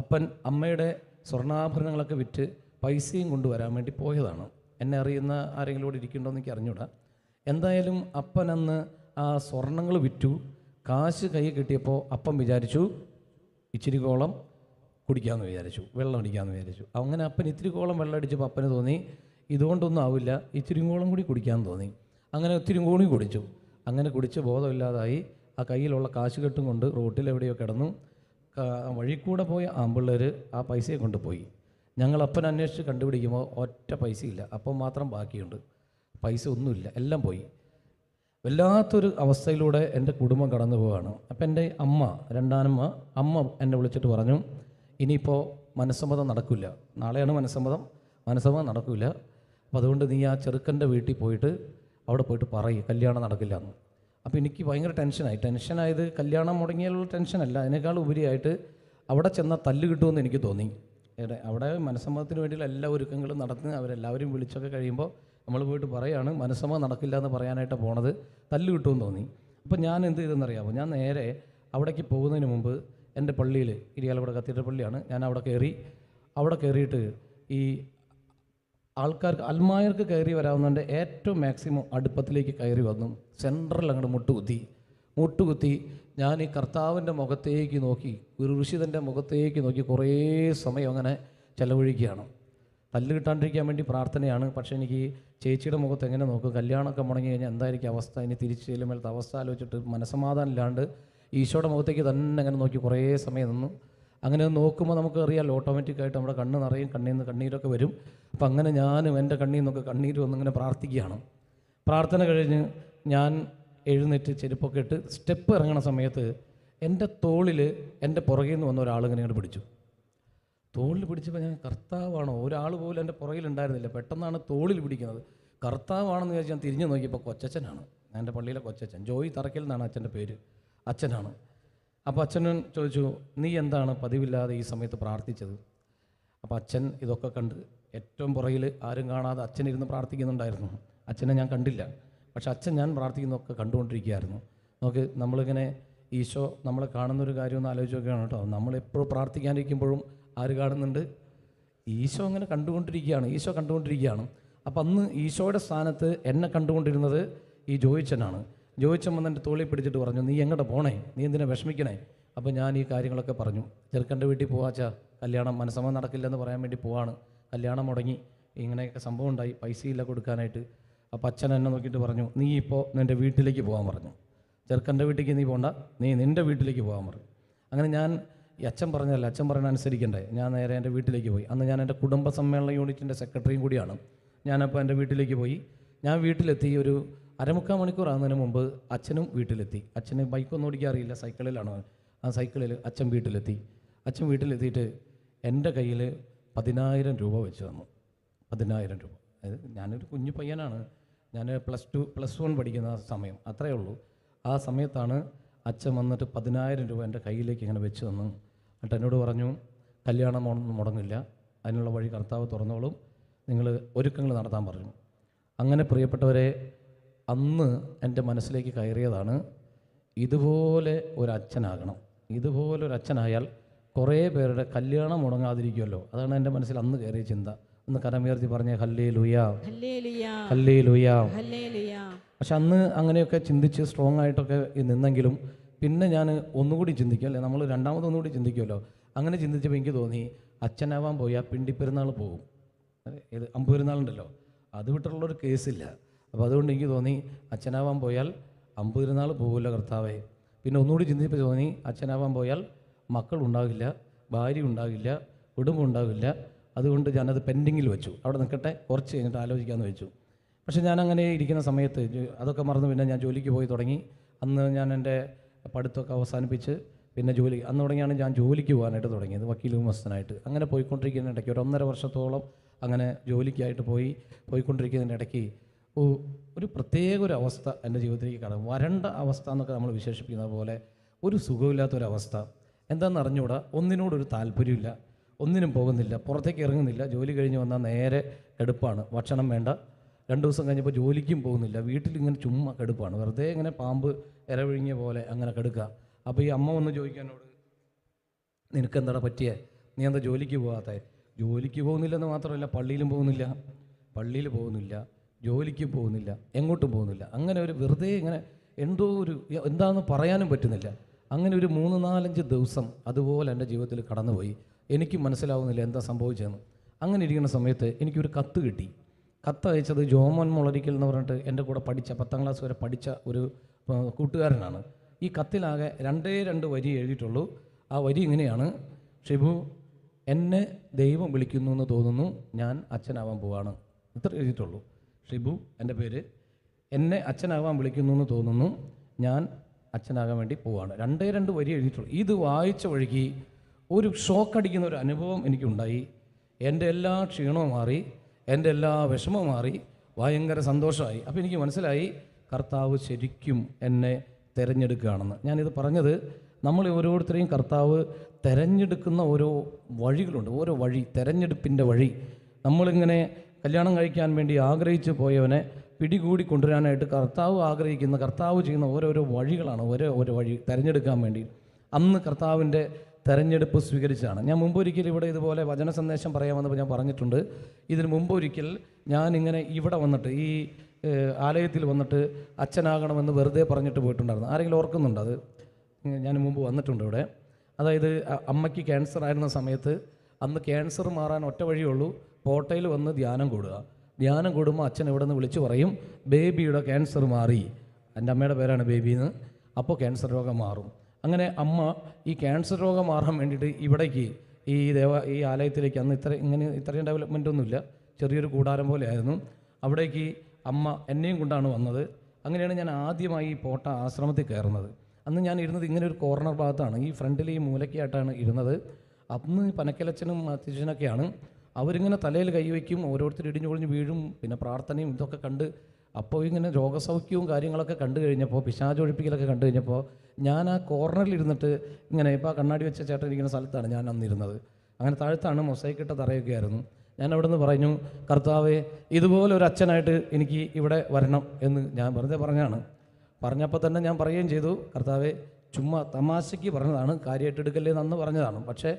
അപ്പൻ അമ്മയുടെ സ്വർണ്ണാഭരണങ്ങളൊക്കെ വിറ്റ് പൈസയും കൊണ്ടുവരാൻ വേണ്ടി പോയതാണ്. എന്നെ അറിയുന്ന ആരെങ്കിലും കൂടെ ഇരിക്കുന്നുണ്ടോ എന്ന് എനിക്ക് അറിഞ്ഞൂടാ. എന്തായാലും അപ്പൻ അന്ന് ആ സ്വർണ്ണങ്ങൾ വിറ്റു. കാശ് കൈ കിട്ടിയപ്പോൾ അപ്പൻ വിചാരിച്ചു ഇച്ചിരി കോളം കുടിക്കാമെന്ന് വിചാരിച്ചു, വെള്ളം അടിക്കാമെന്ന് വിചാരിച്ചു. അങ്ങനെ അപ്പൻ ഇത്തിരി കോളം വെള്ളം അടിച്ചപ്പോൾ അപ്പന് തോന്നി ഇതുകൊണ്ടൊന്നും ആവില്ല, ഇച്ചിരി കോളം കൂടി കുടിക്കാമെന്ന് തോന്നി. അങ്ങനെ ഒത്തിരി കൂടി കുടിച്ചു. അങ്ങനെ കുടിച്ച് ബോധമില്ലാതായി ആ കയ്യിലുള്ള കാശ് കെട്ടും കൊണ്ട് റോട്ടിൽ എവിടെയോ കിടന്നു. വഴി കൂടെ പോയ ആമ്പിള്ളേർ ആ പൈസയെ കൊണ്ടുപോയി. ഞങ്ങൾ അപ്പൻ അന്വേഷിച്ച് കണ്ടുപിടിക്കുമ്പോൾ ഒറ്റ പൈസയില്ല. അപ്പം മാത്രം ബാക്കിയുണ്ട്. പൈസ ഒന്നുമില്ല, എല്ലാം പോയി. വല്ലാത്തൊരു അവസ്ഥയിലൂടെ എൻ്റെ കുടുംബം കടന്നു പോവുകയാണ്. അപ്പം എൻ്റെ അമ്മ എന്നെ വിളിച്ചിട്ട് പറഞ്ഞു, ഇനിയിപ്പോൾ മനസ്സമ്മതം നടക്കില്ല, നാളെയാണ് മനസ്സമ്മതം നടക്കില്ല. അപ്പോൾ അതുകൊണ്ട് നീ ആ ചെറുക്കൻ്റെ വീട്ടിൽ പോയിട്ട് അവിടെ പോയിട്ട് പറയും കല്യാണം നടക്കില്ല എന്ന്. അപ്പോൾ എനിക്ക് ഭയങ്കര ടെൻഷനായത് കല്യാണം മുടങ്ങിയാലുള്ള ടെൻഷനല്ല, അതിനേക്കാൾ ഉപരിയായിട്ട് അവിടെ ചെന്നാൽ തല്ല് കിട്ടുമെന്ന് എനിക്ക് തോന്നി. അവിടെ മനസ്സമ്മതത്തിന് വേണ്ടിയുള്ള എല്ലാ ഒരുക്കങ്ങളും നടന്ന് അവരെല്ലാവരും വിളിച്ചൊക്കെ കഴിയുമ്പോൾ നമ്മൾ പോയിട്ട് പറയുകയാണ് മനസ്സമ്മതം നടക്കില്ല എന്ന് പറയാനായിട്ട് പോണത്, തല്ല് കിട്ടുമെന്ന് തോന്നി. അപ്പോൾ ഞാൻ എന്ത് ചെയ്തെന്നറിയാമോ? ഞാൻ നേരെ അവിടേക്ക് പോകുന്നതിന് മുമ്പ് എൻ്റെ പള്ളിയിൽ, ഇരിയാലക്കുട കത്തീഡ്രൽ പള്ളിയാണ്, ഞാൻ അവിടെ കയറിയിട്ട് ഈ ആൾക്കാർക്ക് അൽമായർക്ക് കയറി വരാവുന്നതിൻ്റെ ഏറ്റവും മാക്സിമം അടുപ്പത്തിലേക്ക് കയറി വന്നു. സെൻട്രൽ അങ്ങോട്ട് മുട്ടുകുത്തി ഞാൻ ഈ കർത്താവിൻ്റെ മുഖത്തേക്ക് നോക്കി, ഗുരുഷിതൻ്റെ മുഖത്തേക്ക് നോക്കി കുറേ സമയം അങ്ങനെ ചെലവഴിക്കുകയാണ്. തല്ല് കിട്ടാണ്ടിരിക്കാൻ വേണ്ടി പ്രാർത്ഥനയാണ്. പക്ഷേ എനിക്ക് ചേച്ചിയുടെ മുഖത്ത് എങ്ങനെ നോക്കും? കല്യാണമൊക്കെ മുടങ്ങി കഴിഞ്ഞാൽ എന്തായിരിക്കും അവസ്ഥ? ഇനി തിരിച്ചു ചെല്ലുമ്പോഴത്തെ അവസ്ഥ ആലോചിച്ചിട്ട് മനസ്സമാധാനം ഇല്ലാണ്ട് ഈശോയുടെ മുഖത്തേക്ക് തന്നെ അങ്ങനെ നോക്കി കുറേ സമയം നിന്നു. അങ്ങനെ നോക്കുമ്പോൾ നമുക്ക് അറിയാമല്ലോ, ഓട്ടോമാറ്റിക്കായിട്ട് നമ്മുടെ കണ്ണ് നിറയും, കണ്ണിൽ നിന്ന് കണ്ണീരൊക്കെ വരും. അപ്പം അങ്ങനെ ഞാനും എൻ്റെ കണ്ണിൽ നിന്നൊക്കെ കണ്ണീര് വന്നിങ്ങനെ പ്രാർത്ഥിക്കുകയാണ്. പ്രാർത്ഥന കഴിഞ്ഞ് ഞാൻ എഴുന്നേറ്റ് ചെരുപ്പൊക്കെ ഇട്ട് സ്റ്റെപ്പ് ഇറങ്ങണ സമയത്ത് എൻ്റെ തോളിൽ എൻ്റെ പുറകിൽ നിന്ന് വന്ന ഒരാളിങ്ങനെ ഇങ്ങോട്ട് പിടിച്ചു. തോളിൽ പിടിച്ചപ്പോൾ ഞാൻ കർത്താവാണോ? ഒരാൾ പോലും എൻ്റെ പുറകിലുണ്ടായിരുന്നില്ല. പെട്ടെന്നാണ് തോളിൽ പിടിക്കുന്നത്. കർത്താവാണെന്ന് വിചാരിച്ച് ഞാൻ തിരിഞ്ഞു നോക്കിയപ്പോൾ കൊച്ചച്ഛനാണ്. എൻ്റെ പള്ളിയിലെ കൊച്ചച്ഛൻ, ജോയി തറയ്ക്കൽ എന്നാണ് അച്ഛൻ്റെ പേര്, അച്ഛനാണ്. അപ്പോൾ അച്ഛനും ചോദിച്ചു, നീ എന്താണ് പതിവില്ലാതെ ഈ സമയത്ത് പ്രാർത്ഥിച്ചത്? അപ്പോൾ അച്ഛൻ ഇതൊക്കെ കണ്ട് ഏറ്റവും പുറകിൽ ആരും കാണാതെ അച്ഛനിരുന്ന് പ്രാർത്ഥിക്കുന്നുണ്ടായിരുന്നു. അച്ഛനെ ഞാൻ കണ്ടില്ല, പക്ഷെ അച്ഛൻ ഞാൻ പ്രാർത്ഥിക്കുന്നതൊക്കെ കണ്ടുകൊണ്ടിരിക്കുകയായിരുന്നു. നമുക്ക് നമ്മളിങ്ങനെ ഈശോ നമ്മളെ കാണുന്നൊരു കാര്യം ഒന്ന് ആലോചിച്ച് നോക്കുകയാണ് കേട്ടോ. നമ്മളെപ്പോഴും പ്രാർത്ഥിക്കാനിരിക്കുമ്പോഴും ആര് കാണുന്നുണ്ട്? ഈശോ അങ്ങനെ കണ്ടുകൊണ്ടിരിക്കുകയാണ്, ഈശോ കണ്ടുകൊണ്ടിരിക്കുകയാണ്. അപ്പം അന്ന് ഈശോയുടെ സ്ഥാനത്ത് എന്നെ കണ്ടുകൊണ്ടിരുന്നത് ഈ ജോയിച്ചനാണ്. ജോയിച്ചൻ വന്ന് എൻ്റെ തോളിൽ പിടിച്ചിട്ട് പറഞ്ഞു, നീ എങ്ങോട്ട് പോണേ, നീ എന്തിനാ വിഷമിക്കണേ? അപ്പോൾ ഞാൻ ഈ കാര്യങ്ങളൊക്കെ പറഞ്ഞു. ചെറുക്കൻ്റെ വീട്ടിൽ പോവാച്ചാ, കല്യാണം മനസ്സമ്മതം നടക്കില്ലെന്ന് പറയാൻ വേണ്ടി പോവാണ്, കല്യാണം മുടങ്ങി, ഇങ്ങനെയൊക്കെ സംഭവം ഉണ്ടായി, പൈസയില്ല കൊടുക്കാനായിട്ട്. അപ്പോൾ അച്ഛൻ എന്നെ നോക്കിയിട്ട് പറഞ്ഞു, നീ ഇപ്പോൾ നിൻ്റെ വീട്ടിലേക്ക് പോകാൻ പറഞ്ഞു. ചെറുക്കൻ്റെ വീട്ടിലേക്ക് നീ പോകണ്ട, നീ നിൻ്റെ വീട്ടിലേക്ക് പോകാൻ പറഞ്ഞു. അങ്ങനെ ഞാൻ ഈ അച്ഛൻ പറഞ്ഞതല്ല, അച്ഛൻ പറഞ്ഞ അനുസരിക്കണ്ടേ, ഞാൻ നേരെ എൻ്റെ വീട്ടിലേക്ക് പോയി. അന്ന് ഞാൻ എൻ്റെ കുടുംബ സമ്മേളന യൂണിറ്റിൻ്റെ സെക്രട്ടറിയും കൂടിയാണ്. ഞാനപ്പോൾ എൻ്റെ വീട്ടിലേക്ക് പോയി. ഞാൻ വീട്ടിലെത്തി ഒരു 1/4 മണിക്കൂർ ആകുന്നതിന് മുമ്പ് അച്ഛനും വീട്ടിലെത്തി. അച്ഛന് ബൈക്കൊന്നും ഓടിക്കാറിയില്ല, സൈക്കിളിലാണ്. ആ സൈക്കിളിൽ അച്ഛൻ വീട്ടിലെത്തി. അച്ഛൻ വീട്ടിലെത്തിയിട്ട് എൻ്റെ കയ്യിൽ 10,000 രൂപ വെച്ച് തന്നു. 10,000 രൂപ. അതായത് ഞാനൊരു കുഞ്ഞു പയ്യനാണ്, ഞാൻ +1 പഠിക്കുന്ന സമയം, അത്രയേ ഉള്ളൂ. ആ സമയത്താണ് അച്ഛൻ വന്നിട്ട് 10,000 രൂപ എൻ്റെ കയ്യിലേക്ക് ഇങ്ങനെ വെച്ച് തന്നു. എന്നിട്ട് എന്നോട് പറഞ്ഞു, കല്യാണം മുടങ്ങില്ല, അതിനുള്ള വഴി കർത്താവ് തുറന്നോളും, നിങ്ങൾ ഒരുക്കങ്ങൾ നടത്താൻ പറഞ്ഞു. അങ്ങനെ പ്രിയപ്പെട്ടവരെ, അന്ന് എൻ്റെ മനസ്സിലേക്ക് കയറിയതാണ്, ഇതുപോലെ ഒരു അച്ഛനാകണം. ഇതുപോലെ ഒരു അച്ഛനായാൽ കുറേ പേരുടെ കല്യാണം മുടങ്ങാതിരിക്കുമല്ലോ. അതാണ് എൻ്റെ മനസ്സിൽ അന്ന് കയറിയ ചിന്ത. ഒന്ന് കരമുയർത്തി പറഞ്ഞേ, ഹല്ലേലൂയ, ഹല്ലേലൂയ. പക്ഷെ അന്ന് അങ്ങനെയൊക്കെ ചിന്തിച്ച് സ്ട്രോങ് ആയിട്ടൊക്കെ നിന്നെങ്കിലും പിന്നെ ഞാൻ ഒന്നുകൂടി ചിന്തിക്കും, അല്ലേ, നമ്മൾ രണ്ടാമതൊന്നുകൂടി ചിന്തിക്കുമല്ലോ. അങ്ങനെ ചിന്തിച്ചപ്പോൾ എനിക്ക് തോന്നി, അച്ഛനാവാൻ പോയാൽ പിണ്ടിപ്പെരുന്നാൾ പോകും. ഏത് അമ്പുപെരുന്നാളുണ്ടല്ലോ, അത് വിട്ടുള്ളൊരു കേസില്ല. അപ്പോൾ അതുകൊണ്ട് എനിക്ക് തോന്നി, അച്ഛനാവാൻ പോയാൽ അമ്പുപെരുന്നാൾ പോകില്ല കർത്താവേ. പിന്നെ ഒന്നുകൂടി ചിന്തിച്ചപ്പോൾ തോന്നി, അച്ഛനാവാൻ പോയാൽ മക്കളുണ്ടാകില്ല, ഭാര്യ ഉണ്ടാകില്ല, കുടുംബം ഉണ്ടാകില്ല. അതുകൊണ്ട് ഞാനത് പെൻഡിങ്ങിൽ വെച്ചു. അവിടെ നിൽക്കട്ടെ, കുറച്ച് കഴിഞ്ഞിട്ട് ആലോചിക്കാമെന്ന് വെച്ചു. പക്ഷേ ഞാൻ അങ്ങനെ ഇരിക്കുന്ന സമയത്ത് അതൊക്കെ മറന്ന് പിന്നെ ഞാൻ ജോലിക്ക് പോയി തുടങ്ങി. അന്ന് ഞാൻ എൻ്റെ പഠിത്തമൊക്കെ അവസാനിപ്പിച്ച് പിന്നെ അന്ന് തുടങ്ങിയാണ് ഞാൻ ജോലിക്ക് പോകാനായിട്ട് തുടങ്ങിയത്, വക്കീൽ ഉമസ്തനായിട്ട്. അങ്ങനെ പോയിക്കൊണ്ടിരിക്കുന്നതിൻ്റെ ഇടയ്ക്ക് ഒരു 1.5 വർഷത്തോളം അങ്ങനെ ജോലിക്കായിട്ട് പോയിക്കൊണ്ടിരിക്കുന്നതിൻ്റെ ഇടയ്ക്ക് ഒരു പ്രത്യേക ഒരു അവസ്ഥ എൻ്റെ ജീവിതത്തിലേക്ക് കടന്നു. വരണ്ട അവസ്ഥ എന്നൊക്കെ നമ്മൾ വിശേഷിപ്പിക്കുന്ന പോലെ ഒരു സുഖമില്ലാത്തൊരവസ്ഥ. എന്താണെന്ന് അറിഞ്ഞുകൂടാ, ഒന്നിനോടൊരു താല്പര്യമില്ല, ഒന്നിനും പോകുന്നില്ല, പുറത്തേക്ക് ഇറങ്ങുന്നില്ല. ജോലി കഴിഞ്ഞ് വന്നാൽ നേരെ കെടുപ്പാണ്, ഭക്ഷണം വേണ്ട. 2 ദിവസം കഴിഞ്ഞപ്പോൾ ജോലിക്കും പോകുന്നില്ല, വീട്ടിലിങ്ങനെ ചുമ്മാ കെടുപ്പാണ്, വെറുതെ ഇങ്ങനെ പാമ്പ് ഇരവിഴിങ്ങിയ പോലെ അങ്ങനെ കെടുക്കുക. അപ്പോൾ ഈ അമ്മ വന്ന് ചോദിക്കാനോട്, നിനക്കെന്താടാ പറ്റിയേ, നീ എന്താ ജോലിക്ക് പോകാത്തേ? ജോലിക്ക് പോകുന്നില്ലെന്ന് മാത്രമല്ല, പള്ളിയിൽ പോകുന്നില്ല, ജോലിക്ക് പോകുന്നില്ല, എങ്ങോട്ടും പോകുന്നില്ല. അങ്ങനെ ഒരു വെറുതെ ഇങ്ങനെ എന്തോ ഒരു എന്താണെന്ന് പറയാനും പറ്റുന്നില്ല. അങ്ങനെ ഒരു 3-4-5 ദിവസം അതുപോലെ എൻ്റെ ജീവിതത്തിൽ കടന്നുപോയി. എനിക്ക് മനസ്സിലാവുന്നില്ല എന്താ സംഭവിച്ചതെന്ന്. അങ്ങനെ ഇരിക്കുന്ന സമയത്ത് എനിക്കൊരു കത്ത് കിട്ടി. കത്ത് അയച്ചത് ജോമോൻ മുളരിക്കൽ എന്ന് പറഞ്ഞിട്ട് എൻ്റെ കൂടെ പഠിച്ച 10ാം ക്ലാസ് വരെ പഠിച്ച ഒരു കൂട്ടുകാരനാണ്. ഈ കത്തിലാകെ 2 വരി എഴുതിയിട്ടുള്ളൂ. ആ വരി ഇങ്ങനെയാണ്: ഷിബു, എന്നെ ദൈവം വിളിക്കുന്നു എന്ന് തോന്നുന്നു, ഞാൻ അച്ഛനാവാൻ പോവാണ്. ഇത്ര എഴുതിയിട്ടുള്ളൂ. ഷിബു എൻ്റെ പേര്, എന്നെ അച്ഛനാവാൻ വിളിക്കുന്നു എന്ന് തോന്നുന്നു, ഞാൻ അച്ഛനാകാൻ വേണ്ടി പോവാണ്. 2 വരി എഴുതിയിട്ടുള്ളൂ. ഇത് വായിച്ച വഴിക്ക് ഒരു ഷോക്കടിക്കുന്ന ഒരു അനുഭവം എനിക്കുണ്ടായി. എൻ്റെ എല്ലാ ക്ഷീണവും മാറി, എൻ്റെ എല്ലാ വിഷമവും മാറി, ഭയങ്കര സന്തോഷമായി. അപ്പോൾ എനിക്ക് മനസ്സിലായി കർത്താവ് ശരിക്കും എന്നെ തിരഞ്ഞെടുക്കുകയാണെന്ന്. ഞാനിത് പറഞ്ഞത്, നമ്മൾ ഓരോരുത്തരെയും കർത്താവ് തിരഞ്ഞെടുക്കുന്ന ഓരോ വഴികളുണ്ട്, ഓരോ വഴി, തിരഞ്ഞെടുപ്പിൻ്റെ വഴി. നമ്മളിങ്ങനെ കല്യാണം കഴിക്കാൻ വേണ്ടി ആഗ്രഹിച്ചു പോയവനെ പിടികൂടി കൊണ്ടുവരാനായിട്ട് കർത്താവ് ചെയ്യുന്ന ഓരോരോ വഴികളാണ്, ഓരോ വഴി തിരഞ്ഞെടുക്കാൻ വേണ്ടി. അന്ന് കർത്താവിൻ്റെ തെരഞ്ഞെടുപ്പ് സ്വീകരിച്ചതാണ്. ഞാൻ മുമ്പൊരിക്കൽ ഇവിടെ ഇതുപോലെ വചന സന്ദേശം പറയാമെന്നപ്പോൾ ഞാൻ പറഞ്ഞിട്ടുണ്ട്. ഇതിന് മുമ്പൊരിക്കൽ ഞാനിങ്ങനെ ഇവിടെ വന്നിട്ട് ഈ ആലയത്തിൽ വന്നിട്ട് അച്ഛനാകണമെന്ന് വെറുതെ പറഞ്ഞിട്ട് പോയിട്ടുണ്ടായിരുന്നു. ആരെങ്കിലും ഓർക്കുന്നുണ്ടോ അത്? ഞാൻ മുമ്പ് വന്നിട്ടുണ്ട് ഇവിടെ. അതായത് അമ്മയ്ക്ക് ക്യാൻസർ ആയിരുന്ന സമയത്ത്, അന്ന് ക്യാൻസർ മാറാൻ ഒറ്റ വഴിയുള്ളൂ, കോട്ടയിൽ വന്ന് ധ്യാനം കൂടുക. ധ്യാനം കൂടുമ്പോൾ അച്ഛൻ ഇവിടെ നിന്ന് വിളിച്ചു പറയും, ബേബിയുടെ ക്യാൻസർ മാറി. എൻ്റെ അമ്മയുടെ പേരാണ് ബേബിന്ന്. അപ്പോൾ ക്യാൻസർ രോഗം മാറും. അങ്ങനെ അമ്മ ഈ ക്യാൻസർ രോഗം മാറാൻ വേണ്ടിയിട്ട് ഇവിടേക്ക് ഈ ആലയത്തിലേക്ക്, അന്ന് ഇത്രയും ഡെവലപ്മെൻ്റ് ഒന്നുമില്ല, ചെറിയൊരു കൂടാരം പോലെ ആയിരുന്നു. അവിടേക്ക് അമ്മ എന്നെയും കൊണ്ടാണ് വന്നത്. അങ്ങനെയാണ് ഞാൻ ആദ്യമായി ഈ പോട്ട ആശ്രമത്തിൽ കയറുന്നത്. അന്ന് ഞാൻ ഇരുന്നത് ഇങ്ങനെ ഒരു കോർണർ ഭാഗത്താണ്, ഈ ഫ്രണ്ടിൽ ഈ മൂലയ്ക്കായിട്ടാണ് ഇരുന്നത്. അന്ന് പനക്കലച്ചനും അത്യച്ചനൊക്കെയാണ്. അവരിങ്ങനെ തലയിൽ കൈവയ്ക്കും, ഓരോരുത്തർ ഇടിഞ്ഞു കൊഴിഞ്ഞ് വീഴും, പിന്നെ പ്രാർത്ഥനയും ഇതൊക്കെ കണ്ട് അപ്പോൾ ഇങ്ങനെ രോഗസൗഖ്യവും കാര്യങ്ങളൊക്കെ കണ്ടു കഴിഞ്ഞപ്പോൾ, പിശാചൊഴിപ്പിക്കലൊക്കെ കണ്ടു കഴിഞ്ഞപ്പോൾ, ഞാൻ ആ കോർണറിൽ ഇരുന്നിട്ട് ഇങ്ങനെ, ഇപ്പോൾ ആ കണ്ണാടി വെച്ച ചേട്ടൻ ഇരിക്കുന്ന സ്ഥലത്താണ് ഞാൻ അന്നിരുന്നത്. അങ്ങനെ താഴത്താണ് മൊസൈക്കിട്ട തറയൊക്കെ ആയിരുന്നു. ഞാൻ അവിടെ നിന്ന് പറഞ്ഞു, കർത്താവേ, ഇതുപോലെ ഒരു അച്ഛനായിട്ട് എനിക്ക് ഇവിടെ വരണം എന്ന് ഞാൻ വെറുതെ പറഞ്ഞാണ്. പറഞ്ഞപ്പോൾ തന്നെ ഞാൻ പറയുകയും ചെയ്തു, കർത്താവേ, ചുമ്മാ തമാശയ്ക്ക് പറഞ്ഞതാണ്, കാര്യമായിട്ട് എടുക്കല്ലേ എന്ന് പറഞ്ഞതാണ്. പക്ഷേ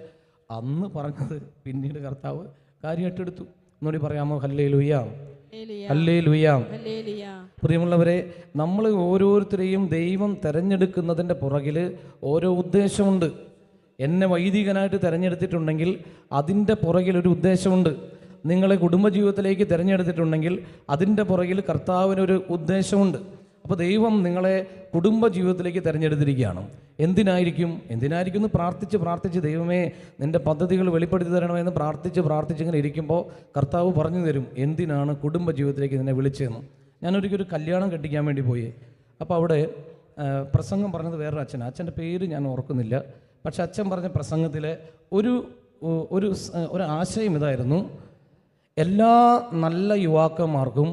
അന്ന് പറഞ്ഞത് പിന്നീട് കർത്താവ് കാര്യമായിട്ടെടുത്തു. ഒന്നുകൂടി പറയാമോ? Hallelujah, hallelujah. പ്രിയമുള്ളവരെ, നമ്മൾ ഓരോരുത്തരെയും ദൈവം തിരഞ്ഞെടുക്കുന്നതിൻ്റെ പുറകിൽ ഓരോ ഉദ്ദേശമുണ്ട്. എന്നെ വൈദികനായിട്ട് തിരഞ്ഞെടുത്തിട്ടുണ്ടെങ്കിൽ അതിൻ്റെ പുറകിലൊരു ഉദ്ദേശമുണ്ട്. നിങ്ങളെ കുടുംബജീവിതത്തിലേക്ക് തിരഞ്ഞെടുത്തിട്ടുണ്ടെങ്കിൽ അതിൻ്റെ പുറകിൽ കർത്താവിനൊരു ഉദ്ദേശമുണ്ട്. അപ്പോൾ ദൈവം നിങ്ങളെ കുടുംബജീവിതത്തിലേക്ക് തിരഞ്ഞെടുത്തിരിക്കുകയാണ്. എന്തിനായിരിക്കും എന്ന് പ്രാർത്ഥിച്ച് ദൈവമേ, നിൻ്റെ പദ്ധതികൾ വെളിപ്പെടുത്തി തരണമെന്ന് പ്രാർത്ഥിച്ച് ഇങ്ങനെ ഇരിക്കുമ്പോൾ കർത്താവ് പറഞ്ഞു തരും എന്തിനാണ് കുടുംബജീവിതത്തിലേക്ക് നിന്നെ വിളിച്ചതെന്ന്. ഞാനൊരിക്കലും കല്യാണം കെട്ടിക്കാൻ വേണ്ടി പോയി. അപ്പോൾ അവിടെ പ്രസംഗം പറഞ്ഞത് വേറൊരു അച്ഛൻ്റെ പേര് ഞാൻ ഓർക്കുന്നില്ല. പക്ഷെ അച്ഛൻ പറഞ്ഞ പ്രസംഗത്തിലെ ഒരു ആശയം ഇതായിരുന്നു: എല്ലാ നല്ല യുവാക്കന്മാർക്കും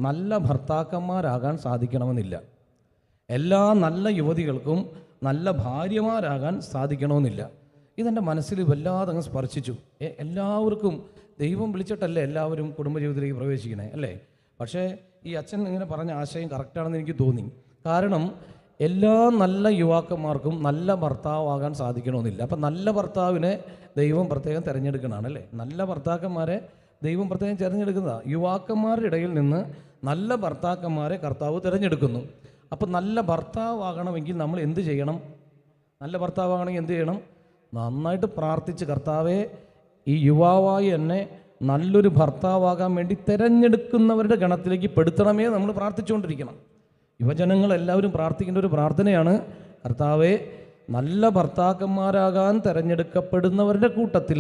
നല്ല ഭർത്താക്കന്മാരാകാൻ സാധിക്കണമെന്നില്ല, എല്ലാ നല്ല യുവതികൾക്കും നല്ല ഭാര്യമാരാകാൻ സാധിക്കണമെന്നില്ല. ഇതെൻ്റെ മനസ്സിൽ വല്ലാതെ അങ്ങ് സ്പർശിച്ചു. എല്ലാവർക്കും ദൈവം വിളിച്ചിട്ടല്ലേ എല്ലാവരും കുടുംബജീവിതത്തിലേക്ക് പ്രവേശിക്കണേ, അല്ലേ? പക്ഷേ ഈ അച്ഛൻ ഇങ്ങനെ പറഞ്ഞ ആശയം കറക്റ്റാണെന്ന് എനിക്ക് തോന്നി. കാരണം എല്ലാ നല്ല യുവാക്കന്മാർക്കും നല്ല ഭർത്താവാകാൻ സാധിക്കണമെന്നില്ല. അപ്പം നല്ല ഭർത്താവിനെ ദൈവം പ്രത്യേകം തിരഞ്ഞെടുക്കണമാണ്, അല്ലേ? നല്ല ഭർത്താക്കന്മാരെ ദൈവം പ്രത്യേകം തിരഞ്ഞെടുക്കുന്നതാണ്. യുവാക്കന്മാരുടെ ഇടയിൽ നിന്ന് നല്ല ഭർത്താക്കന്മാരെ കർത്താവ് തിരഞ്ഞെടുക്കുന്നു. അപ്പം നല്ല ഭർത്താവാകണമെങ്കിൽ നമ്മൾ എന്ത് ചെയ്യണം? നല്ല ഭർത്താവാകണമെങ്കിൽ എന്ത് ചെയ്യണം? നന്നായിട്ട് പ്രാർത്ഥിച്ച്, കർത്താവെ, ഈ യുവാവായി എന്നെ നല്ലൊരു ഭർത്താവാകാൻ വേണ്ടി തിരഞ്ഞെടുക്കുന്നവരുടെ ഗണത്തിലേക്ക് പെടുത്തണമേ നമ്മൾ പ്രാർത്ഥിച്ചുകൊണ്ടിരിക്കണം. യുവജനങ്ങളെല്ലാവരും പ്രാർത്ഥിക്കേണ്ട ഒരു പ്രാർത്ഥനയാണ്, കർത്താവെ, നല്ല ഭർത്താക്കന്മാരാകാൻ തിരഞ്ഞെടുക്കപ്പെടുന്നവരുടെ കൂട്ടത്തിൽ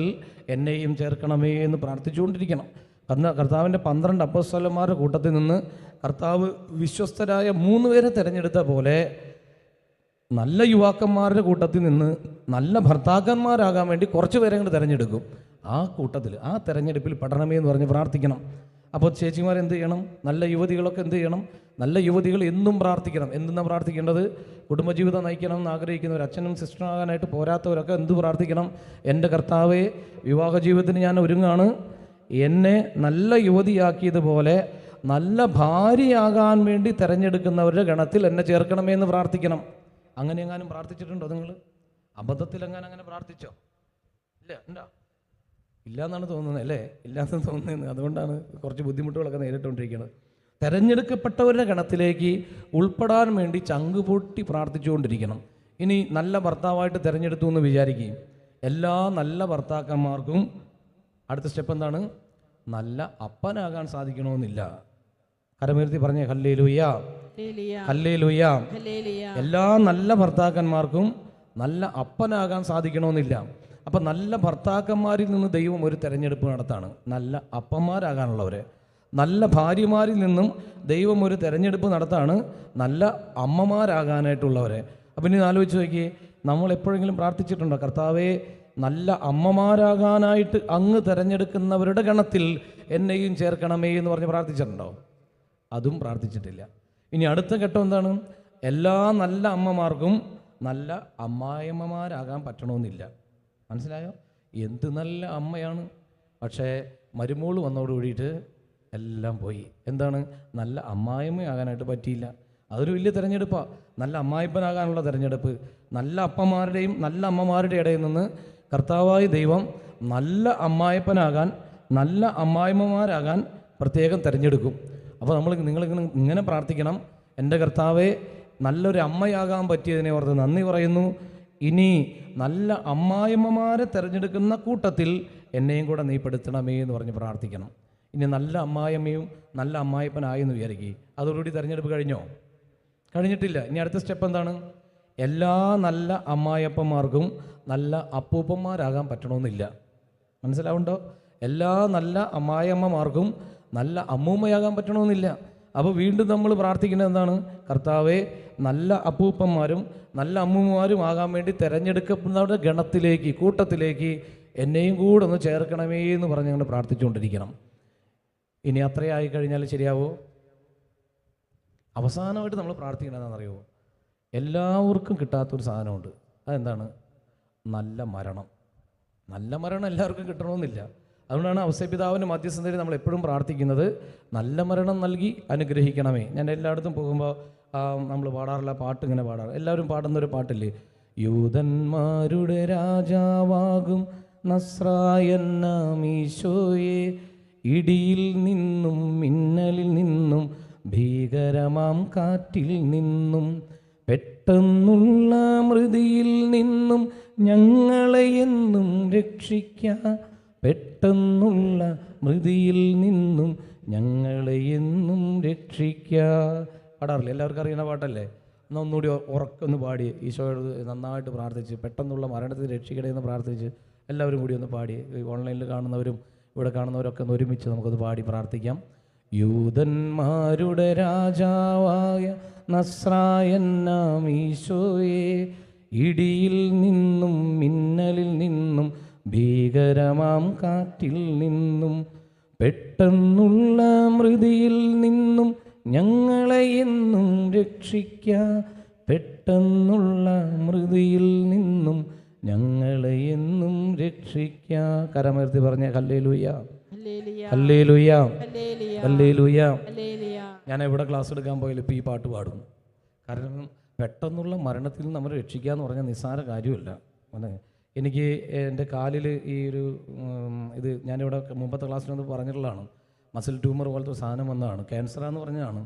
എന്നെയും ചേർക്കണമേ എന്ന് പ്രാർത്ഥിച്ചുകൊണ്ടിരിക്കണം. കർത്താവിൻ്റെ 12 അപ്പോസ്തലന്മാരുടെ കൂട്ടത്തിൽ നിന്ന് കർത്താവ് വിശ്വസ്തരായ 3 പേരെ തിരഞ്ഞെടുത്ത പോലെ നല്ല യുവാക്കന്മാരുടെ കൂട്ടത്തിൽ നിന്ന് നല്ല ഭർത്താക്കന്മാരാകാൻ വേണ്ടി കുറച്ച് പേരെ കൂടെ തിരഞ്ഞെടുക്കും. ആ കൂട്ടത്തിൽ, ആ തിരഞ്ഞെടുപ്പിൽ പെടണമേ എന്ന് പറഞ്ഞ് പ്രാർത്ഥിക്കണം. അപ്പോൾ ചേച്ചിമാർ എന്ത് ചെയ്യണം? നല്ല യുവതികളൊക്കെ എന്ത് ചെയ്യണം? നല്ല യുവതികൾ എന്നും പ്രാർത്ഥിക്കണം. എന്തെന്നാണ് പ്രാർത്ഥിക്കേണ്ടത്? കുടുംബജീവിതം നയിക്കണം എന്ന് ആഗ്രഹിക്കുന്നവർ, അച്ഛനും സിസ്റ്ററാകാനായിട്ട് പോരാത്തവരൊക്കെ എന്ത് പ്രാർത്ഥിക്കണം? എൻ്റെ കർത്താവെ, വിവാഹ ജീവിതത്തിന് ഞാൻ ഒരുങ്ങാണ്, എന്നെ നല്ല യുവതിയാക്കിയതുപോലെ നല്ല ഭാര്യയാകാൻ വേണ്ടി തിരഞ്ഞെടുക്കുന്നവരുടെ ഗണത്തിൽ എന്നെ ചേർക്കണമേ എന്ന് പ്രാർത്ഥിക്കണം. അങ്ങനെ എങ്ങാനും പ്രാർത്ഥിച്ചിട്ടുണ്ടോ നിങ്ങൾ? അബദ്ധത്തിലെങ്ങാനും അങ്ങനെ പ്രാർത്ഥിച്ചോ? ഇല്ല, ഉണ്ടോ? ഇല്ല എന്നാണ് തോന്നുന്നത്, അല്ലേ? ഇല്ലാന്ന് തോന്നുന്നത്. അതുകൊണ്ടാണ് കുറച്ച് ബുദ്ധിമുട്ടുകളൊക്കെ നേരിട്ടുകൊണ്ടിരിക്കുന്നത്. തിരഞ്ഞെടുക്കപ്പെട്ടവരുടെ ഗണത്തിലേക്ക് ഉൾപ്പെടാൻ വേണ്ടി ചങ്കുപൊട്ടി പ്രാർത്ഥിച്ചുകൊണ്ടിരിക്കണം. ഇനി നല്ല ഭർത്താവായിട്ട് തിരഞ്ഞെടുത്തു എന്ന് വിചാരിക്കുകയും, എല്ലാ നല്ല ഭർത്താക്കന്മാർക്കും അടുത്ത സ്റ്റെപ്പ് എന്താണ്? നല്ല അപ്പനാകാൻ സാധിക്കണമെന്നില്ല. കരമുയർത്തി പറഞ്ഞേ ഹല്ലേലൂയ, ഹല്ലേലൂയ. എല്ലാ നല്ല ഭർത്താക്കന്മാർക്കും നല്ല അപ്പനാകാൻ സാധിക്കണമെന്നില്ല. അപ്പം നല്ല ഭർത്താക്കന്മാരിൽ നിന്ന് ദൈവം ഒരു തിരഞ്ഞെടുപ്പ് നടത്താണ്, നല്ല അപ്പന്മാരാകാനുള്ളവരെ. നല്ല ഭാര്യമാരിൽ നിന്നും ദൈവം ഒരു തിരഞ്ഞെടുപ്പ് നടത്താണ്, നല്ല അമ്മമാരാകാനായിട്ടുള്ളവരെ. അപ്പം ഇനി ആലോചിച്ച് നോക്കിയേ, നമ്മൾ എപ്പോഴെങ്കിലും പ്രാർത്ഥിച്ചിട്ടുണ്ടോ, കർത്താവേ, നല്ല അമ്മമാരാകാനായിട്ട് അങ്ങ് തിരഞ്ഞെടുക്കുന്നവരുടെ ഗണത്തിൽ എന്നെയും ചേർക്കണമേ എന്ന് പറഞ്ഞ് പ്രാർത്ഥിച്ചിട്ടുണ്ടോ? അതും പ്രാർത്ഥിച്ചിട്ടില്ല. ഇനി അടുത്ത ഘട്ടം എന്താണ്? എല്ലാ നല്ല അമ്മമാർക്കും നല്ല അമ്മായിയമ്മമാരാകാൻ പറ്റണമെന്നില്ല. മനസ്സിലായോ? എന്ത് നല്ല അമ്മയാണ്, പക്ഷേ മരുമോള് വന്നതോട് കൂടിയിട്ട് എല്ലാം പോയി. എന്താണ്? നല്ല അമ്മായിയമ്മയാകാനായിട്ട് പറ്റിയില്ല. അതൊരു വലിയ തിരഞ്ഞെടുപ്പാണ്. നല്ല അമ്മായിപ്പനാകാനുള്ള തിരഞ്ഞെടുപ്പ്. നല്ല അപ്പന്മാരുടെയും നല്ല അമ്മമാരുടെ ഇടയിൽ നിന്ന് കർത്താവായ ദൈവം നല്ല അമ്മായിപ്പനാകാൻ, നല്ല അമ്മായിമ്മമാരാകാൻ പ്രത്യേകം തിരഞ്ഞെടുക്കും. അപ്പോൾ നിങ്ങളിങ്ങനെ ഇങ്ങനെ പ്രാർത്ഥിക്കണം, എൻ്റെ കർത്താവെ, നല്ലൊരു അമ്മയാകാൻ പറ്റിയതിനെ ഓർത്ത് നന്ദി പറയുന്നു. ഇനി നല്ല അമ്മായിമ്മമാരെ തിരഞ്ഞെടുക്കുന്ന കൂട്ടത്തിൽ എന്നെയും കൂടെ നീ പെടുത്തണമേ എന്ന് പറഞ്ഞ് പ്രാർത്ഥിക്കണം. ഇനി നല്ല അമ്മായിയമ്മയും നല്ല അമ്മായിപ്പനായി എന്ന് വിചാരിക്കുക. അതോടുകൂടി തിരഞ്ഞെടുപ്പ് കഴിഞ്ഞോ? കഴിഞ്ഞിട്ടില്ല. ഇനി അടുത്ത സ്റ്റെപ്പ് എന്താണ്? എല്ലാ നല്ല അമ്മായിയപ്പന്മാർക്കും നല്ല അപ്പൂപ്പന്മാരാകാൻ പറ്റണമെന്നില്ല. മനസ്സിലാവുണ്ടോ? എല്ലാ നല്ല അമ്മായിയമ്മമാർക്കും നല്ല അമ്മൂമ്മയാകാൻ പറ്റണമെന്നില്ല. അപ്പോൾ വീണ്ടും നമ്മൾ പ്രാർത്ഥിക്കുന്നത് എന്താണ്? കർത്താവെ, നല്ല അപ്പൂപ്പന്മാരും നല്ല അമ്മൂമ്മമാരും ആകാൻ വേണ്ടി തിരഞ്ഞെടുക്കപ്പെടുന്നവരുടെ ഗണത്തിലേക്ക്, കൂട്ടത്തിലേക്ക് എന്നെയും കൂടെ ഒന്ന് ചേർക്കണമേ എന്ന് പറഞ്ഞ് ഞങ്ങൾ പ്രാർത്ഥിച്ചുകൊണ്ടിരിക്കണം. ഇനി അത്രയായി കഴിഞ്ഞാൽ ശരിയാവോ? അവസാനമായിട്ട് നമ്മൾ പ്രാർത്ഥിക്കണമെന്നറിയുമോ? എല്ലാവർക്കും കിട്ടാത്തൊരു സാധനമുണ്ട്. അതെന്താണ്? നല്ല മരണം. നല്ല മരണം എല്ലാവർക്കും കിട്ടണമെന്നില്ല. അതുകൊണ്ടാണ് ഔസേപിതാവിൻ്റെ മധ്യസ്ഥതയിൽ നമ്മൾ എപ്പോഴും പ്രാർത്ഥിക്കുന്നത്, നല്ല മരണം നൽകി അനുഗ്രഹിക്കണമേ. ഞാൻ എല്ലായിടത്തും പോകുമ്പോൾ നമ്മൾ പാടാറുള്ള പാട്ട് ഇങ്ങനെ പാടാറ്, എല്ലാവരും പാടുന്നൊരു പാട്ടില്ലേ, യൂതന്മാരുടെ രാജാവാകും നസ്രായന്നീശോയെ, ഇടിയിൽ നിന്നും മിന്നലിൽ നിന്നും ഭീകരമാം കാറ്റിൽ നിന്നും പെട്ടെന്നുള്ള മൃതിയിൽ നിന്നും ഞങ്ങളെ എന്നും രക്ഷിക്കുക, പെട്ടെന്നുള്ള മൃതിയിൽ നിന്നും ഞങ്ങളെ എന്നും രക്ഷിക്കുക. പാടാറില്ലേ? എല്ലാവർക്കും അറിയുന്ന പാട്ടല്ലേ? എന്നാൽ ഒന്നുകൂടി ഉറക്കൊന്ന് പാടി ഈശോയോട് നന്നായിട്ട് പ്രാർത്ഥിച്ച് പെട്ടെന്നുള്ള മരണത്തിൽ രക്ഷിക്കണേ എന്ന് പ്രാർത്ഥിച്ച് എല്ലാവരും കൂടി ഒന്ന് പാടി. ഓൺലൈനിൽ കാണുന്നവരും ഇവിടെ കാണുന്നവരൊക്കെ ഒന്ന് ഒരുമിച്ച് നമുക്കൊന്ന് പാടി പ്രാർത്ഥിക്കാം. യൂതന്മാരുടെ രാജാവായ നസ്രായനാം ഈശോയെ, ഇടിയിൽ നിന്നും മിന്നലിൽ നിന്നും ഭീകരമാം കാറ്റിൽ നിന്നും പെട്ടെന്നുള്ള മൃതിയിൽ നിന്നും ഞങ്ങളെ എന്നും രക്ഷിക്കുക, പെട്ടെന്നുള്ള മൃതിയിൽ നിന്നും ഞങ്ങളെ എന്നും രക്ഷിക്കുക. കരമുയർത്തി പറഞ്ഞ ഹല്ലേലൂയ, ഹല്ലേലൂയ, ഹല്ലേലൂയ. ഞാൻ എവിടെ ക്ലാസ് എടുക്കാൻ പോയാലും ഇപ്പോൾ ഈ പാട്ട് പാടും. കാരണം പെട്ടെന്നുള്ള മരണത്തിൽ നമ്മൾ രക്ഷിക്കുക എന്ന് പറഞ്ഞാൽ നിസ്സാര കാര്യമല്ല. എനിക്ക് എൻ്റെ കാലിൽ ഈ ഒരു ഇത് ഞാനിവിടെ മുമ്പത്തെ ക്ലാസ്സിലൊന്ന് പറഞ്ഞിട്ടുള്ളതാണ്, മസിൽ ട്യൂമർ പോലത്തെ സാധനം വന്നതാണ്, ക്യാൻസറാന്ന് പറഞ്ഞതാണ്.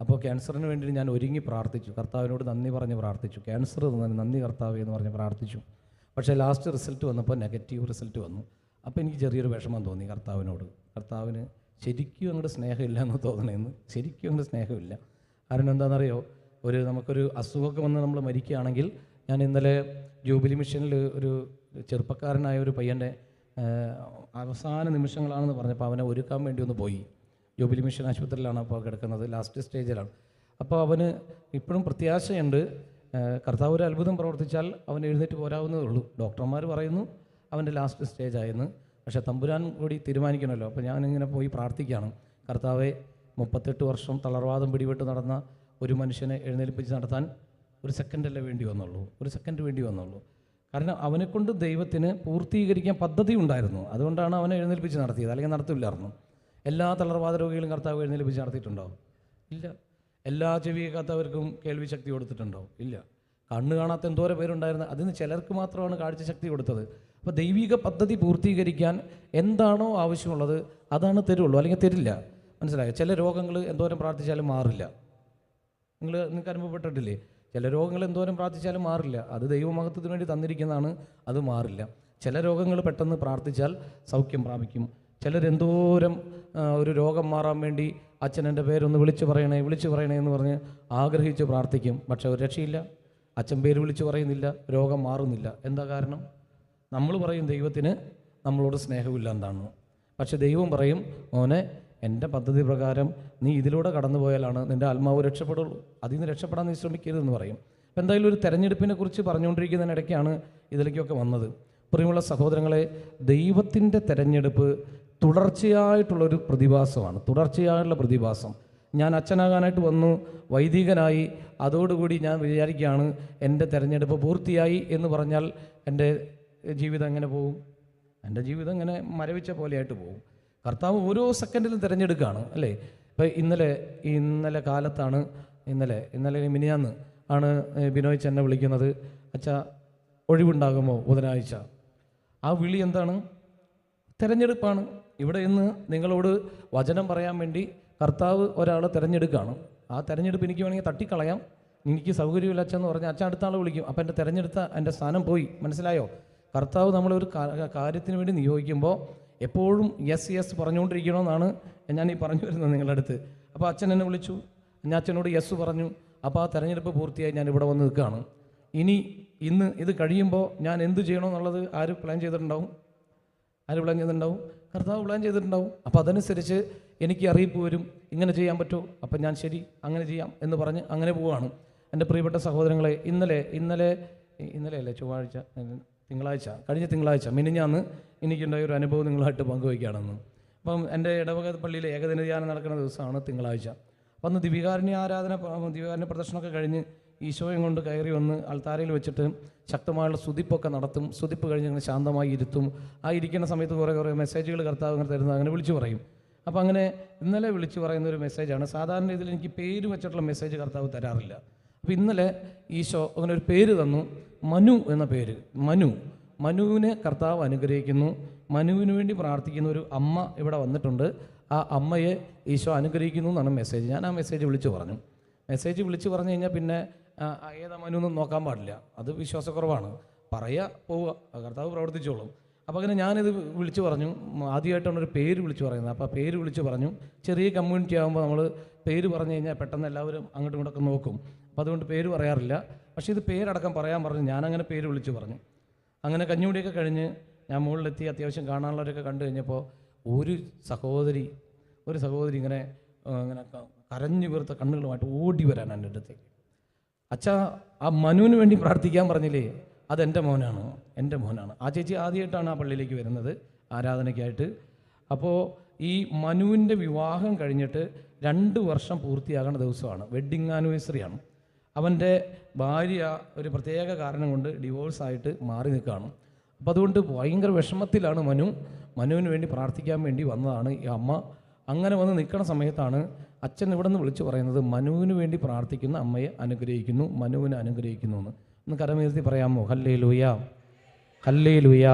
അപ്പോൾ ക്യാൻസറിന് വേണ്ടി ഞാൻ ഒരുങ്ങി പ്രാർത്ഥിച്ചു, കർത്താവിനോട് നന്ദി പറഞ്ഞ് പ്രാർത്ഥിച്ചു, ക്യാൻസർ നന്ദി കർത്താവ് എന്ന് പറഞ്ഞ് പ്രാർത്ഥിച്ചു. പക്ഷേ ലാസ്റ്റ് റിസൾട്ട് വന്നപ്പോൾ നെഗറ്റീവ് റിസൾട്ട് വന്നു. അപ്പോൾ എനിക്ക് ചെറിയൊരു വിഷമം തോന്നി കർത്താവിനോട്. കർത്താവിന് ശരിക്കും അങ്ങോട്ട് സ്നേഹമില്ല എന്ന് തോന്നണേന്ന്, ശരിക്കും അങ്ങോട്ട് സ്നേഹമില്ല. കാരണം എന്താണെന്നറിയോ, നമുക്കൊരു അസുഖമൊക്കെ വന്ന് നമ്മൾ മരിക്കുകയാണെങ്കിൽ, ഞാൻ ഇന്നലെ ജൂബിലി മിഷനിൽ ഒരു ചെറുപ്പക്കാരനായ ഒരു പയ്യൻ്റെ അവസാന നിമിഷങ്ങളാണെന്ന് പറഞ്ഞപ്പോൾ അവനെ ഒരുക്കാൻ വേണ്ടി ഒന്ന് പോയി. ജൂബിലി മിഷൻ ആശുപത്രിയിലാണ് അപ്പോൾ കിടക്കുന്നത്, ലാസ്റ്റ് സ്റ്റേജിലാണ്. അപ്പോൾ അവന് ഇപ്പോഴും പ്രത്യാശയുണ്ട്, കർത്താവ് ഒരു അത്ഭുതം പ്രവർത്തിച്ചാൽ അവൻ എഴുന്നേറ്റ് പോരാവുന്നതേ ഉള്ളൂ. ഡോക്ടർമാർ പറയുന്നു അവൻ്റെ ലാസ്റ്റ് സ്റ്റേജ് ആയെന്ന്. പക്ഷേ തമ്പുരാൻ കൂടി തീരുമാനിക്കണമല്ലോ. അപ്പോൾ ഞാനിങ്ങനെ പോയി പ്രാർത്ഥിക്കുകയാണ്, കർത്താവെ 38 വർഷം തളർവാദം പിടിപെട്ട് നടന്ന ഒരു മനുഷ്യനെ എഴുന്നേൽപ്പിച്ച് നടത്താൻ ഒരു സെക്കൻഡല്ലേ വേണ്ടി വന്നുള്ളൂ, ഒരു സെക്കൻഡ് വേണ്ടി വന്നുള്ളൂ. കാരണം അവനെക്കൊണ്ട് ദൈവത്തിന് പൂർത്തീകരിക്കാൻ പദ്ധതി ഉണ്ടായിരുന്നു. അതുകൊണ്ടാണ് അവനെ എഴുന്നേൽപ്പിച്ച് നടത്തിയത്, അല്ലെങ്കിൽ നടത്തില്ലായിരുന്നു. എല്ലാ തളർവാദ രോഗികളും കർത്താവ് എഴുന്നേൽപ്പിച്ച് നടത്തിയിട്ടുണ്ടോ? ഇല്ല. എല്ലാ ചെവി കേൾക്കാത്തവർക്കും കേൾവി ശക്തി കൊടുത്തിട്ടുണ്ടോ? ഇല്ല. കണ്ണ് കാണാത്ത എന്തോരം പേരുണ്ടായിരുന്നു, അതിന് ചിലർക്ക് മാത്രമാണ് കാഴ്ചശക്തി കൊടുത്തത്. അപ്പോൾ ദൈവിക പദ്ധതി പൂർത്തീകരിക്കാൻ എന്താണോ ആവശ്യമുള്ളത് അതാണ് തരുള്ളൂ, അല്ലെങ്കിൽ തരില്ല. മനസ്സിലായോ? ചില രോഗങ്ങൾ എന്തോരം പ്രാർത്ഥിച്ചാലും മാറില്ല. നിങ്ങൾക്ക് അനുഭവപ്പെട്ടിട്ടില്ലേ? ചില രോഗങ്ങൾ എന്തോരം പ്രാർത്ഥിച്ചാലും മാറില്ല. അത് ദൈവമഹത്വത്തിന് വേണ്ടി തന്നിരിക്കുന്നതാണ്, അത് മാറില്ല. ചില രോഗങ്ങൾ പെട്ടെന്ന് പ്രാർത്ഥിച്ചാൽ സൗഖ്യം പ്രാപിക്കും. ചിലരെന്തോരം ഒരു രോഗം മാറാൻ വേണ്ടി അച്ഛൻ എൻ്റെ പേരൊന്ന് വിളിച്ചു പറയണേ എന്ന് പറഞ്ഞ് ആഗ്രഹിച്ച് പ്രാർത്ഥിക്കും. പക്ഷെ ഒരു രക്ഷയില്ല. അച്ഛൻ പേര് വിളിച്ചു പറയുന്നില്ല, രോഗം മാറുന്നില്ല. എന്താ കാരണം? നമ്മൾ പറയും ദൈവത്തിന് നമ്മളോട് സ്നേഹമില്ല എന്താണ്. പക്ഷെ ദൈവം പറയും, മോനെ എൻ്റെ പദ്ധതി പ്രകാരം നീ ഇതിലൂടെ കടന്നു പോയാലാണ് നിൻ്റെ ആത്മാവ് രക്ഷപ്പെടുള്ളൂ, അതിൽ നിന്ന് രക്ഷപ്പെടാൻ നീ ശ്രമിക്കരുതെന്ന് പറയും. അപ്പോൾ എന്തായാലും ഒരു തെരഞ്ഞെടുപ്പിനെ കുറിച്ച് പറഞ്ഞുകൊണ്ടിരിക്കുന്നതിനിടയ്ക്കാണ് ഇതിലേക്കൊക്കെ വന്നത്. പ്രിയമുള്ള സഹോദരങ്ങളെ, ദൈവത്തിൻ്റെ തെരഞ്ഞെടുപ്പ് തുടർച്ചയായിട്ടുള്ളൊരു പ്രതിഭാസമാണ്, തുടർച്ചയായുള്ള പ്രതിഭാസം. ഞാൻ അച്ഛനാകാനായിട്ട് വന്നു, വൈദികനായി, അതോടുകൂടി ഞാൻ വിചാരിക്കുകയാണ് എൻ്റെ തെരഞ്ഞെടുപ്പ് പൂർത്തിയായി എന്ന് പറഞ്ഞാൽ എൻ്റെ ജീവിതം എങ്ങനെ പോകും? എൻ്റെ ജീവിതം ഇങ്ങനെ മരവിച്ച പോലെയായിട്ട് പോകും. കർത്താവ് ഓരോ സെക്കൻഡിലും തിരഞ്ഞെടുക്കുകയാണ്, അല്ലേ? ഇപ്പോൾ ഇന്നലെ കാലത്താണ്, ഇന്നലെ മിനിയാന്ന് ആണ് ബിനോയ് എന്നെ വിളിക്കുന്നത്, അച്ഛാ ഒഴിവുണ്ടാകുമോ ബുധനാഴ്ച? ആ വിളി എന്താണ്? തിരഞ്ഞെടുപ്പാണ്. ഇവിടെ ഇന്ന് നിങ്ങളോട് വചനം പറയാൻ വേണ്ടി കർത്താവ് ഒരാളെ തിരഞ്ഞെടുക്കുകയാണ്. ആ തിരഞ്ഞെടുപ്പ് എനിക്ക് വേണമെങ്കിൽ തട്ടിക്കളയാം, എനിക്ക് സൗകര്യമില്ല അച്ഛൻ എന്ന് പറഞ്ഞാൽ അച്ഛൻ അടുത്ത ആളെ വിളിക്കും. അപ്പോൾ എൻ്റെ തിരഞ്ഞെടുത്ത എൻ്റെ സ്ഥാനം പോയി. മനസ്സിലായോ? കർത്താവ് നമ്മളൊരു കാര്യത്തിന് വേണ്ടി നിയോഗിക്കുമ്പോൾ എപ്പോഴും യെസ് പറഞ്ഞുകൊണ്ടിരിക്കണമെന്നാണ് ഞാൻ ഈ പറഞ്ഞു വരുന്നത് നിങ്ങളുടെ അടുത്ത്. അപ്പോൾ അച്ഛൻ എന്നെ വിളിച്ചു, ഞാൻ അച്ഛനോട് യെസ് പറഞ്ഞു. അപ്പോൾ ആ തെരഞ്ഞെടുപ്പ് പൂർത്തിയായി ഞാൻ ഇവിടെ വന്ന് നിൽക്കുകയാണ്. ഇന്ന് ഇത് കഴിയുമ്പോൾ ഞാൻ എന്ത് ചെയ്യണമെന്നുള്ളത് ആര് പ്ലാൻ ചെയ്തിട്ടുണ്ടാവും? കർത്താവ് പ്ലാൻ ചെയ്തിട്ടുണ്ടാവും. അപ്പോൾ അതനുസരിച്ച് എനിക്ക് അറിയിപ്പ് വരും, ഇങ്ങനെ ചെയ്യാൻ പറ്റുമോ? അപ്പം ഞാൻ ശരി അങ്ങനെ ചെയ്യാം എന്ന് പറഞ്ഞ് അങ്ങനെ പോവുകയാണ്. എൻ്റെ പ്രിയപ്പെട്ട സഹോദരങ്ങളെ, ഇന്നലെ അല്ലേ കഴിഞ്ഞ തിങ്കളാഴ്ച മിനിഞ്ഞാന്ന് എനിക്കുണ്ടായ ഒരു അനുഭവം നിങ്ങളായിട്ട് പങ്കുവയ്ക്കുകയാണെന്ന്. അപ്പം എൻ്റെ ഇടവക പള്ളിയിലെ ഏകദിന ധ്യാനം നടക്കുന്ന ദിവസമാണ് തിങ്കളാഴ്ച. വന്ന് ദിവ്യകാരുണ്യ പ്രദർശനമൊക്കെ കഴിഞ്ഞ് ഈശോയും കൊണ്ട് കയറി വന്ന് അൾത്താരയിൽ വെച്ചിട്ട് ശക്തമായുള്ള സ്തുതിപ്പൊക്കെ നടത്തും. സ്തുതിപ്പ് കഴിഞ്ഞ് അങ്ങനെ ശാന്തമായി ഇരുത്തും. ആ ഇരിക്കുന്ന സമയത്ത് കുറേ മെസ്സേജുകൾ കർത്താവ് അങ്ങനെ തരുന്നത് അങ്ങനെ വിളിച്ചു പറയും. അപ്പോൾ അങ്ങനെ ഇന്നലെ വിളിച്ചു പറയുന്ന ഒരു മെസ്സേജാണ്. സാധാരണ ഇതിൽ എനിക്ക് പേര് വെച്ചിട്ടുള്ള മെസ്സേജ് കർത്താവ് തരാറില്ല. അപ്പോൾ ഇന്നലെ ഈശോ അങ്ങനെ ഒരു പേര് തന്നു, മനു എന്ന പേര്. മനുവിനെ കർത്താവ് അനുഗ്രഹിക്കുന്നു. മനുവിന് വേണ്ടി പ്രാർത്ഥിക്കുന്ന ഒരു അമ്മ ഇവിടെ വന്നിട്ടുണ്ട്. ആ അമ്മയെ ഈശോ അനുഗ്രഹിക്കുന്നു എന്നാണ് മെസ്സേജ്. ഞാൻ ആ മെസ്സേജ് വിളിച്ചു പറഞ്ഞു കഴിഞ്ഞാൽ പിന്നെ ഏതാ മനു എന്ന് നോക്കാൻ പാടില്ല, അത് വിശ്വാസക്കുറവാണ്. പറയുക പോവുക, കർത്താവ് പ്രവർത്തിച്ചോളും. അപ്പോൾ അങ്ങനെ ഞാനിത് വിളിച്ചു പറഞ്ഞു. ആദ്യമായിട്ടാണ് ഒരു പേര് വിളിച്ചു പറയുന്നത്. അപ്പോൾ ആ പേര് വിളിച്ചു പറഞ്ഞു. ചെറിയ കമ്മ്യൂണിറ്റി ആകുമ്പോൾ നമ്മൾ പേര് പറഞ്ഞു കഴിഞ്ഞാൽ പെട്ടെന്ന് എല്ലാവരും അങ്ങോട്ടും ഇങ്ങോട്ടൊക്കെ നോക്കും. അപ്പോൾ അതുകൊണ്ട് പേര് പറയാറില്ല. പക്ഷേ ഇത് പേരടക്കം പറയാൻ പറഞ്ഞു. ഞാനങ്ങനെ പേര് വിളിച്ചു പറഞ്ഞു. അങ്ങനെ കഞ്ഞൂടിയൊക്കെ കഴിഞ്ഞ് ഞാൻ മുകളിലെത്തി. അത്യാവശ്യം കാണാനുള്ളവരൊക്കെ കണ്ടു കഴിഞ്ഞപ്പോൾ ഒരു സഹോദരി ഇങ്ങനെ കരഞ്ഞു വീർത്ത കണ്ണുകളുമായിട്ട് ഓടി വരാൻ എൻ്റെ അടുത്തേക്ക്. അച്ഛാ, ആ മനുവിന് വേണ്ടി പ്രാർത്ഥിക്കാൻ പറഞ്ഞില്ലേ, അതെൻ്റെ മോനാണ്. ആ ചേച്ചി ആദ്യമായിട്ടാണ് ആ പള്ളിയിലേക്ക് വരുന്നത് ആരാധനയ്ക്കായിട്ട്. അപ്പോൾ ഈ മനുവിൻ്റെ വിവാഹം കഴിഞ്ഞിട്ട് 2 വർഷം പൂർത്തിയാകുന്ന ദിവസമാണ്, വെഡ്ഡിങ് ആനിവേഴ്സറിയാണ്. അവൻ്റെ ഭാര്യ ഒരു പ്രത്യേക കാരണം കൊണ്ട് ഡിവോഴ്സായിട്ട് മാറി നിൽക്കുകയാണ്. അപ്പോൾ അതുകൊണ്ട് ഭയങ്കര വിഷമത്തിലാണ് മനുവിന് വേണ്ടി പ്രാർത്ഥിക്കാൻ വേണ്ടി വന്നതാണ് ഈ അമ്മ. അങ്ങനെ വന്ന് നിൽക്കുന്ന സമയത്താണ് അച്ഛൻ ഇവിടെ നിന്ന് വിളിച്ചു പറയുന്നത്, മനുവിന് വേണ്ടി പ്രാർത്ഥിക്കുന്ന അമ്മയെ അനുഗ്രഹിക്കുന്നു, മനുവിനെ അനുഗ്രഹിക്കുന്നു എന്ന്. ഒന്ന് കരമുയർത്തി പറയാമോ? Hallelujah, hallelujah,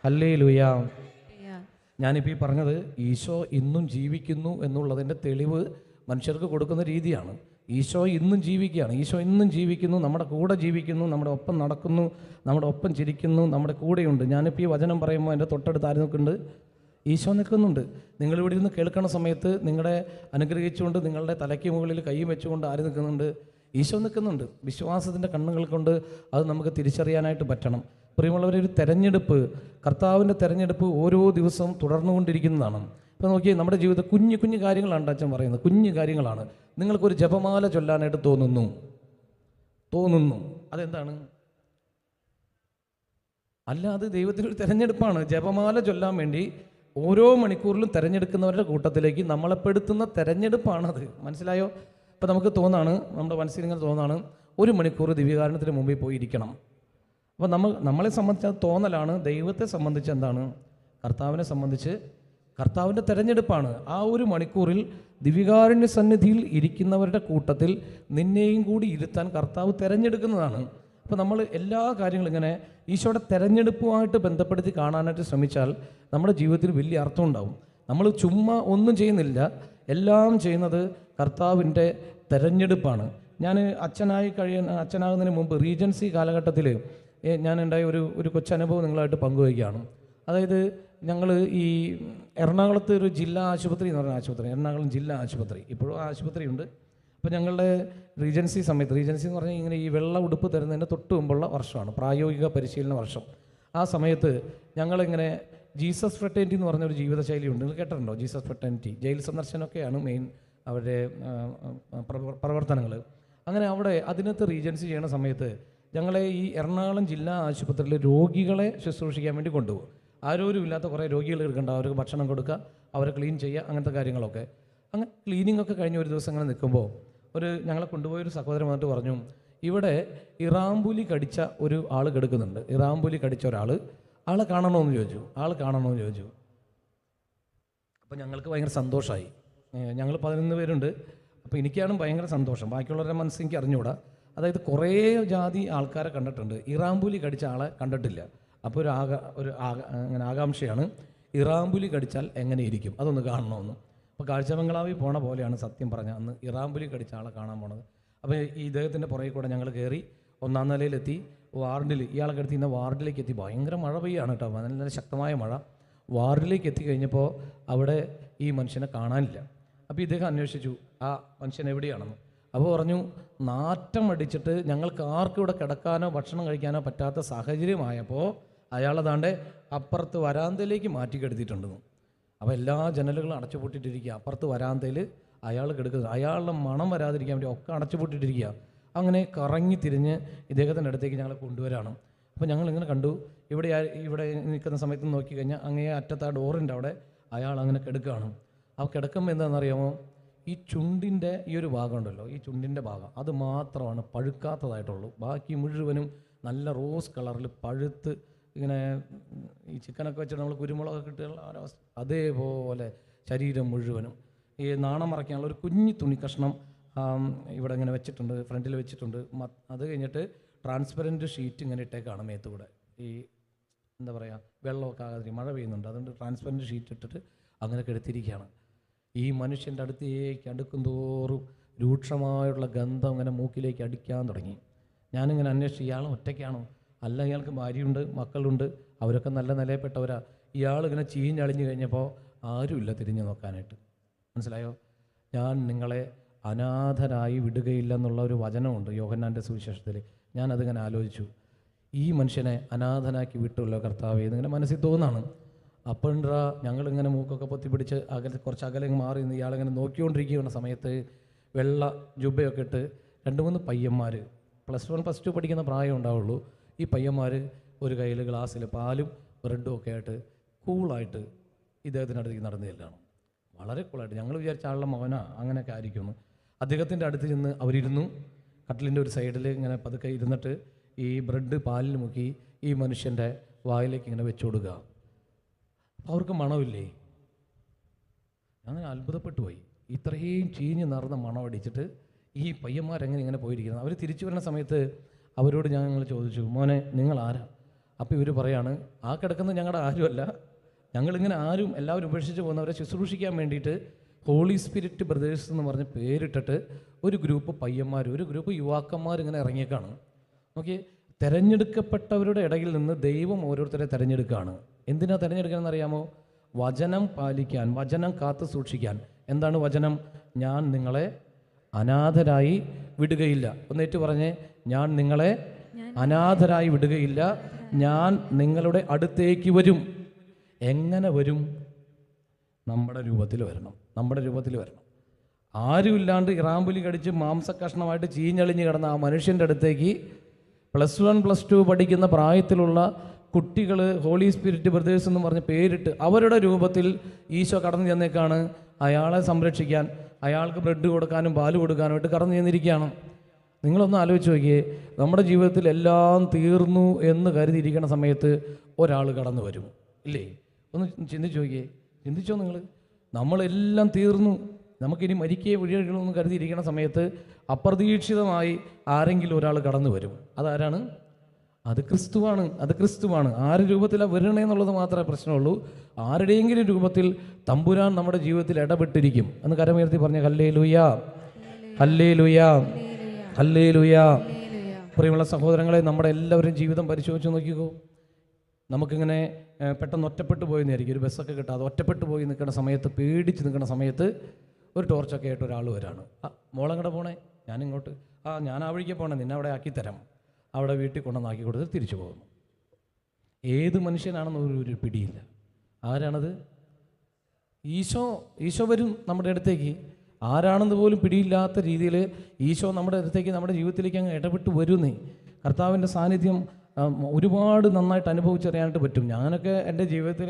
hallelujah. ഞാനിപ്പോൾ ഈ പറഞ്ഞത് ഈശോ ഇന്നും ജീവിക്കുന്നു എന്നുള്ളതിൻ്റെ തെളിവ് മനുഷ്യർക്ക് കൊടുക്കുന്ന രീതിയാണ്. ഈശോ ഇന്നും ജീവിക്കുകയാണ്. ഈശോ ഇന്നും ജീവിക്കുന്നു, നമ്മുടെ കൂടെ ജീവിക്കുന്നു, നമ്മുടെ ഒപ്പം നടക്കുന്നു, നമ്മുടെ ഒപ്പം ചിരിക്കുന്നു, നമ്മുടെ കൂടെയുണ്ട്. ഞാനിപ്പോൾ ഈ വചനം പറയുമ്പോൾ എൻ്റെ തൊട്ടടുത്ത് ആര് നിൽക്കുന്നുണ്ട്? ഈശോ നിൽക്കുന്നുണ്ട്. നിങ്ങളിവിടെ ഇരുന്ന് കേൾക്കുന്ന സമയത്ത് നിങ്ങളെ അനുഗ്രഹിച്ചുകൊണ്ട് നിങ്ങളുടെ തലയ്ക്ക് മുകളിൽ കൈ വെച്ചുകൊണ്ട് ആര് നിൽക്കുന്നുണ്ട്? ഈശോ നിൽക്കുന്നുണ്ട്. വിശ്വാസത്തിൻ്റെ കണ്ണുകൾ കൊണ്ട് അത് നമുക്ക് തിരിച്ചറിയാനായിട്ട് പറ്റണം. പ്രിയമുള്ളവരെ, ഒരു തെരഞ്ഞെടുപ്പ്, കർത്താവിൻ്റെ തെരഞ്ഞെടുപ്പ് ഓരോ ദിവസവും തുടർന്നുകൊണ്ടിരിക്കുന്നതാണ്. ഇപ്പോൾ നോക്കിയാൽ നമ്മുടെ ജീവിതത്തിൽ കുഞ്ഞു കുഞ്ഞു കാര്യങ്ങളാണ് അച്ഛൻ പറയുന്നത്, കുഞ്ഞു കാര്യങ്ങളാണ്. നിങ്ങൾക്കൊരു ജപമാല ചൊല്ലാനായിട്ട് തോന്നുന്നു. അതെന്താണ്? അല്ല, അത് ദൈവത്തിനൊരു തെരഞ്ഞെടുപ്പാണ്. ജപമാല ചൊല്ലാൻ വേണ്ടി ഓരോ മണിക്കൂറിലും തിരഞ്ഞെടുക്കുന്നവരുടെ കൂട്ടത്തിലേക്ക് നമ്മളെ പെടുത്തുന്ന തെരഞ്ഞെടുപ്പാണത്. മനസ്സിലായോ? ഇപ്പോൾ നമുക്ക് തോന്നാണ്, നമ്മുടെ മനസ്സിൽ ഇങ്ങനെ തോന്നാണ്, 1 മണിക്കൂർ ദിവ്യകാരുണ്യത്തിന് മുമ്പിൽ പോയി ഇരിക്കണം. അപ്പോൾ നമ്മളെ സംബന്ധിച്ച് അത് തോന്നലാണ്. ദൈവത്തെ സംബന്ധിച്ച് എന്താണ്? കർത്താവിനെ സംബന്ധിച്ച് കർത്താവിൻ്റെ തെരഞ്ഞെടുപ്പാണ്. ആ 1 മണിക്കൂറിൽ ദിവ്യകാരുണ്യ സന്നിധിയിൽ ഇരിക്കുന്നവരുടെ കൂട്ടത്തിൽ നിന്നെയും കൂടി ഇരുത്താൻ കർത്താവ് തിരഞ്ഞെടുക്കുന്നതാണ്. അപ്പോൾ നമ്മൾ എല്ലാ കാര്യങ്ങളും ഇങ്ങനെ ഈശോയുടെ തെരഞ്ഞെടുപ്പുമായിട്ട് ബന്ധപ്പെടുത്തി കാണാനായിട്ട് ശ്രമിച്ചാൽ നമ്മുടെ ജീവിതത്തിൽ വലിയ അർത്ഥം ഉണ്ടാവും. നമ്മൾ ചുമ്മാ ഒന്നും ചെയ്യുന്നില്ല, എല്ലാം ചെയ്യുന്നത് കർത്താവിൻ്റെ തെരഞ്ഞെടുപ്പാണ്. ഞാൻ അച്ഛനാകുന്നതിന് മുമ്പ് റീജൻസി കാലഘട്ടത്തിൽ ഞാനുണ്ടായ ഒരു കൊച്ചനുഭവം നിങ്ങളായിട്ട് പങ്കുവയ്ക്കുകയാണ്. അതായത് ഞങ്ങൾ ഈ എറണാകുളത്ത് ഒരു ജില്ലാ ആശുപത്രി എന്ന് പറഞ്ഞ ആശുപത്രി, എറണാകുളം ജില്ലാ ആശുപത്രി, ഇപ്പോഴും ആ ആശുപത്രിയുണ്ട്. അപ്പോൾ ഞങ്ങളുടെ റീജൻസി എന്ന് പറഞ്ഞാൽ ഇങ്ങനെ ഈ വെള്ള ഉടുപ്പ് തരുന്നതിന് തൊട്ട് മുമ്പുള്ള വർഷമാണ്, പ്രായോഗിക പരിശീലന വർഷം. ആ സമയത്ത് ഞങ്ങളിങ്ങനെ ജീസസ് ഫ്രട്ടേണിറ്റി എന്ന് പറഞ്ഞൊരു ജീവിതശൈലിയുണ്ട്. നിങ്ങൾ കേട്ടിട്ടുണ്ടോ? ജീസസ് ഫ്രട്ടേണിറ്റി ജയിൽ സന്ദർശനമൊക്കെയാണ് മെയിൻ അവരുടെ പ്രവർത്തനങ്ങൾ. അങ്ങനെ അവിടെ അതിനകത്ത് റീജൻസി ചെയ്യുന്ന സമയത്ത് ഞങ്ങളെ ഈ എറണാകുളം ജില്ലാ ആശുപത്രിയിൽ രോഗികളെ ശുശ്രൂഷിക്കാൻ വേണ്ടി കൊണ്ടുപോകും. ആരോരുമില്ലാത്ത കുറേ രോഗികൾ എടുക്കേണ്ട, അവർക്ക് ഭക്ഷണം കൊടുക്കുക, അവരെ ക്ലീൻ ചെയ്യുക, അങ്ങനത്തെ കാര്യങ്ങളൊക്കെ. അങ്ങനെ ക്ലീനിങ് ഒക്കെ കഴിഞ്ഞ് ഒരു ദിവസം അങ്ങനെ നിൽക്കുമ്പോൾ ഞങ്ങളെ കൊണ്ടുപോയൊരു സഹോദരൻ വന്നിട്ട് പറഞ്ഞു, ഇവിടെ ഇറാമ്പുലി കടിച്ച ഒരു ആൾ കിടക്കുന്നുണ്ട്. ഇറാമ്പുലി കടിച്ച ആളെ കാണണമെന്ന് ചോദിച്ചു. അപ്പോൾ ഞങ്ങൾക്ക് ഭയങ്കര സന്തോഷമായി. ഞങ്ങൾ 11 പേരുണ്ട്. അപ്പോൾ എനിക്കാണ് ഭയങ്കര സന്തോഷം. ബാക്കിയുള്ളവരുടെ മനസ്സ് എനിക്ക് അറിഞ്ഞുകൂടാ. അതായത് കുറേ ജാതി ആൾക്കാരെ കണ്ടിട്ടുണ്ട്, ഇറാമ്പുലി കടിച്ച ആളെ കണ്ടിട്ടില്ല. അപ്പോൾ അങ്ങനെ ആകാംക്ഷയാണ്, ഇറാമ്പുലി കടിച്ചാൽ എങ്ങനെ ഇരിക്കും, അതൊന്ന് കാണണമെന്ന്. അപ്പോൾ കാഴ്ചബംഗ്ലാവിൽ പോണ പോലെയാണ് സത്യം പറഞ്ഞാൽ അന്ന് ഇറാമ്പുലി കടിച്ച ആളെ കാണാൻ പോണത്. അപ്പോൾ ഈ ഇദ്ദേഹത്തിൻ്റെ പുറകെ കൂടെ ഞങ്ങൾ കയറി 1-ാം നിലയിലെത്തി. ഇയാളെ കിടത്തിന്ന വാർഡിലേക്ക് എത്തി. ഭയങ്കര മഴ പെയ്യാണ് കേട്ടോ, നല്ല ശക്തമായ മഴ. വാർഡിലേക്ക് എത്തിക്കഴിഞ്ഞപ്പോൾ അവിടെ ഈ മനുഷ്യനെ കാണാനില്ല. അപ്പോൾ ഇദ്ദേഹം അന്വേഷിച്ചു ആ മനുഷ്യൻ എവിടെയാണെന്ന്. അപ്പോൾ പറഞ്ഞു, നാറ്റം അടിച്ചിട്ട് ഞങ്ങൾക്ക് ആർക്കും ഇവിടെ കിടക്കാനോ ഭക്ഷണം കഴിക്കാനോ പറ്റാത്ത സാഹചര്യമായപ്പോൾ അയാളതാണ്ട് അപ്പുറത്ത് വരാന്തയിലേക്ക് മാറ്റി കിടത്തിയിട്ടുണ്ടെന്ന്. അപ്പോൾ എല്ലാ ജനലുകളും അടച്ചുപൂട്ടിയിട്ടിരിക്കുക. അപ്പുറത്ത് വരാന്തയിൽ അയാൾ കിടക്കുന്നത്, അയാളുടെ മണം വരാതിരിക്കാൻ വേണ്ടി ഒക്കെ അടച്ചുപൂട്ടിയിട്ടിരിക്കുക. അങ്ങനെ കറങ്ങി തിരിഞ്ഞ് ഇദ്ദേഹത്തിൻ്റെ അടുത്തേക്ക് ഞങ്ങളെ കൊണ്ടുവരാണ്. അപ്പോൾ ഞങ്ങളിങ്ങനെ കണ്ടു, ഇവിടെ നിൽക്കുന്ന സമയത്ത് നോക്കിക്കഴിഞ്ഞാൽ അങ്ങേ അറ്റത്ത് ആ ഡോറിൻ്റെ അവിടെ അയാൾ അങ്ങനെ കിടക്കുകയാണ്. ആ കിടക്കുമ്പോൾ എന്താണെന്നറിയാമോ, ഈ ചുണ്ടിൻ്റെ ഈ ഒരു ഭാഗം ഉണ്ടല്ലോ, ഈ ചുണ്ടിൻ്റെ ഭാഗം അത് മാത്രമാണ് പഴുക്കാത്തതായിട്ടുള്ളൂ. ബാക്കി മുഴുവനും നല്ല റോസ് കളറിൽ പഴുത്ത് ഇങ്ങനെ ഈ ചിക്കനൊക്കെ വെച്ചിട്ട് നമ്മൾ കുരുമുളകൊക്കെ കിട്ടുക ഒരവസ്ഥ അതേപോലെ ശരീരം മുഴുവനും. ഈ നാണം മറയ്ക്കാനുള്ള ഒരു കുഞ്ഞു തുണി കഷ്ണം ഇവിടെ ഇങ്ങനെ വെച്ചിട്ടുണ്ട്, ഫ്രണ്ടിൽ വെച്ചിട്ടുണ്ട്. അത് കഴിഞ്ഞിട്ട് ട്രാൻസ്പെറൻറ്റ് ഷീറ്റ് ഇങ്ങനെ ഇട്ടേക്കാണ് മേത്തുകൂടെ. ഈ എന്താ പറയുക, വെള്ളമൊക്കെ ആകാതിരിക്കും, മഴ പെയ്യുന്നുണ്ട്, അതുകൊണ്ട് ട്രാൻസ്പെറൻറ്റ് ഷീറ്റ് ഇട്ടിട്ട് അങ്ങനെ കെടുത്തിരിക്കുകയാണ്. ഈ മനുഷ്യൻ്റെ അടുത്തേക്ക് അടുക്കും തോറും രൂക്ഷമായുള്ള ഗന്ധം ഇങ്ങനെ മൂക്കിലേക്ക് അടിക്കാൻ തുടങ്ങി. ഞാനിങ്ങനെ അന്വേഷിച്ചു, ഇയാൾ ഒറ്റയ്ക്കാണോ? അല്ല, ഇയാൾക്ക് ഭാര്യയുണ്ട്, മക്കളുണ്ട്, അവരൊക്കെ നല്ല നിലയിൽപ്പെട്ടവരാ. ഇയാളിങ്ങനെ ചീഞ്ഞളിഞ്ഞു കഴിഞ്ഞപ്പോൾ ആരുമില്ല തിരിഞ്ഞു നോക്കാനായിട്ട്. മനസ്സിലായോ? ഞാൻ നിങ്ങളെ അനാഥരായി വിടുകയില്ലെന്നുള്ള ഒരു വചനമുണ്ട് യോഹന്നാൻ്റെ സുവിശേഷത്തിൽ. ഞാനതിങ്ങനെ ആലോചിച്ചു, ഈ മനുഷ്യനെ അനാഥനാക്കി വിട്ടുള്ള കർത്താവേ എന്നിങ്ങനെ മനസ്സിൽ തോന്നാണ്. അപ്പോഴാ ഞങ്ങളിങ്ങനെ മൂക്കൊക്കെ പൊത്തിപ്പിടിച്ച് കുറച്ച് അകലെ മാറി നിന്ന് ഇയാളിങ്ങനെ നോക്കിക്കൊണ്ടിരിക്കുന്ന സമയത്ത് വെള്ള ജുബയൊക്കെ ഇട്ട് 2-3 പയ്യന്മാർ, +1 +2 പഠിക്കുന്ന പ്രായം ഉണ്ടാവുള്ളൂ. ഈ പയ്യന്മാർ ഒരു കയ്യിൽ ഗ്ലാസ്സിൽ പാലും ബ്രെഡും ഒക്കെ ആയിട്ട് കൂളായിട്ട് ഇദ്ദേഹത്തിനടുത്തേക്ക് നടന്നു ചെല്ലാണ്. വളരെ കൂളായിട്ട്. ഞങ്ങൾ വിചാരിച്ച ആളുടെ മകനാ അങ്ങനെയൊക്കെ ആയിരിക്കുമെന്ന്. അദ്ദേഹത്തിൻ്റെ അടുത്ത് ചെന്ന് അവരിരുന്നു. കട്ടിലിൻ്റെ ഒരു സൈഡിൽ ഇങ്ങനെ പതുക്കെ ഇരുന്നിട്ട് ഈ ബ്രെഡ് പാലിൽ മുക്കി ഈ മനുഷ്യൻ്റെ വായിലേക്ക് ഇങ്ങനെ വെച്ചു കൊടുക്കുക. അവർക്ക് മണമില്ലേ? ഞാൻ അത്ഭുതപ്പെട്ടു പോയി. ഇത്രയും ചീഞ്ഞ് നിറഞ്ഞ മണം അടിച്ചിട്ട് ഈ പയ്യന്മാരെങ്ങനെ ഇങ്ങനെ പോയിരിക്കുന്നത്. അവർ തിരിച്ചു വരുന്ന സമയത്ത് അവരോട് ഞങ്ങൾ ചോദിച്ചു, മോനെ നിങ്ങൾ ആരാ? അപ്പോൾ ഇവർ പറയാണ്, ആ കിടക്കുന്നത് ഞങ്ങളുടെ ആരുമല്ല, ഞങ്ങളിങ്ങനെ എല്ലാവരും ഉപേക്ഷിച്ച് പോകുന്നവരെ ശുശ്രൂഷിക്കാൻ വേണ്ടിയിട്ട് ഹോളി സ്പിരിറ്റ് ബ്രദേഴ്സ് എന്ന് പറഞ്ഞ് പേരിട്ടിട്ട് ഒരു ഗ്രൂപ്പ് പയ്യന്മാർ, ഒരു ഗ്രൂപ്പ് യുവാക്കന്മാർ ഇങ്ങനെ ഇറങ്ങിയേക്കാണ്. നോക്കി, തിരഞ്ഞെടുക്കപ്പെട്ടവരുടെ ഇടയിൽ നിന്ന് ദൈവം ഓരോരുത്തരെ തിരഞ്ഞെടുക്കുകയാണ്. എന്തിനാ തിരഞ്ഞെടുക്കണമെന്ന് അറിയാമോ? വചനം പാലിക്കാൻ, വചനം കാത്തു സൂക്ഷിക്കാൻ. എന്താണ് വചനം? ഞാൻ നിങ്ങളെ അനാഥരായി വിടുകയില്ല. ഒന്നേറ്റ് പറഞ്ഞേ, ഞാൻ നിങ്ങളെ അനാഥരായി വിടുകയില്ല, ഞാൻ നിങ്ങളുടെ അടുത്തേക്ക് വരും. എങ്ങനെ വരും? നമ്മുടെ രൂപത്തിൽ വരണം, നമ്മുടെ രൂപത്തിൽ വരണം. ആരുമില്ലാണ്ട് ഇറാമ്പുലി കടിച്ച് മാംസക്കഷ്ണമായിട്ട് ചീഞ്ഞളിഞ്ഞ് കിടന്ന ആ മനുഷ്യൻ്റെ അടുത്തേക്ക് +1 +2 പഠിക്കുന്ന പ്രായത്തിലുള്ള കുട്ടികൾ ഹോളി സ്പിരിറ്റ് ബ്രദേഴ്സ് എന്ന് പറഞ്ഞ് പേരിട്ട് അവരുടെ രൂപത്തിൽ ഈശോ കടന്നു ചെന്നേക്കാണ്. അയാളെ സംരക്ഷിക്കാൻ, അയാൾക്ക് ബ്രെഡ് കൊടുക്കാനും പാല് കൊടുക്കാനുമായിട്ട് കടന്നു ചെന്നിരിക്കുകയാണ്. നിങ്ങളൊന്ന് ആലോചിച്ച് നോക്കിയേ, നമ്മുടെ ജീവിതത്തിൽ എല്ലാം തീർന്നു എന്ന് കരുതിയിരിക്കുന്ന സമയത്ത് ഒരാൾ കടന്നു വരും, ഇല്ലേ? ഒന്ന് ചിന്തിച്ച് നോക്കിയേ, ചിന്തിച്ചോ നിങ്ങൾ? നമ്മളെല്ലാം തീർന്നു, നമുക്കിനി മരിക്കേ വഴിയെന്ന് കരുതിയിരിക്കുന്ന സമയത്ത് അപ്രതീക്ഷിതമായി ആരെങ്കിലും ഒരാൾ കടന്നു വരും. അതാരാണ്? അത് ക്രിസ്തുവാണ്, അത് ക്രിസ്തുവാണ്. ആര് രൂപത്തിലാണ് വരണേ എന്നുള്ളത് മാത്രമേ പ്രശ്നമുള്ളൂ. ആരുടെയെങ്കിലും രൂപത്തിൽ തമ്പുരാൻ നമ്മുടെ ജീവിതത്തിൽ ഇടപെട്ടിരിക്കും എന്ന് കരമുയർത്തി പറഞ്ഞ ഹല്ലേലൂയാ, ഹല്ലേലൂയാ, ഹല്ലേലൂയാ. പ്രിയമുള്ള സഹോദരങ്ങളെ, നമ്മുടെ എല്ലാവരും ജീവിതം പരിശോധിച്ച് നോക്കിക്കോ. നമുക്കിങ്ങനെ പെട്ടെന്ന് ഒറ്റപ്പെട്ടു പോയെന്നായിരിക്കും, ഒരു ബസ്സൊക്കെ കിട്ടാതെ ഒറ്റപ്പെട്ടു പോയി നിൽക്കുന്ന സമയത്ത്, പേടിച്ച് നിൽക്കുന്ന സമയത്ത് ഒരു ടോർച്ചൊക്കെ ആയിട്ട് ഒരാൾ വരാണ്. മോളെങ്ങടെ പോണേ? ഞാനിങ്ങോട്ട്. ഞാൻ ആ വഴിക്ക് പോകണേ, നിന്നെ അവിടെ ആക്കിത്തരാം. അവിടെ വീട്ടിൽ കൊണ്ടുവന്നാക്കി കൊടുത്ത് തിരിച്ചു പോകുന്നു. ഏത് മനുഷ്യനാണെന്ന് ഒരു പിടിയില്ല. ആരാണത്? ഈശോ വരും നമ്മുടെ അടുത്തേക്ക്. ആരാണെന്ന് പോലും പിടിയില്ലാത്ത രീതിയിൽ ഈശോ നമ്മുടെ അടുത്തേക്ക്, നമ്മുടെ ജീവിതത്തിലേക്ക് അങ്ങ് ഇടപെട്ട് വരുന്നേ. കർത്താവിൻ്റെ സാന്നിധ്യം ഒരുപാട് നന്നായിട്ട് അനുഭവിച്ചറിയാനായിട്ട് പറ്റും. ഞാനൊക്കെ എൻ്റെ ജീവിതത്തിൽ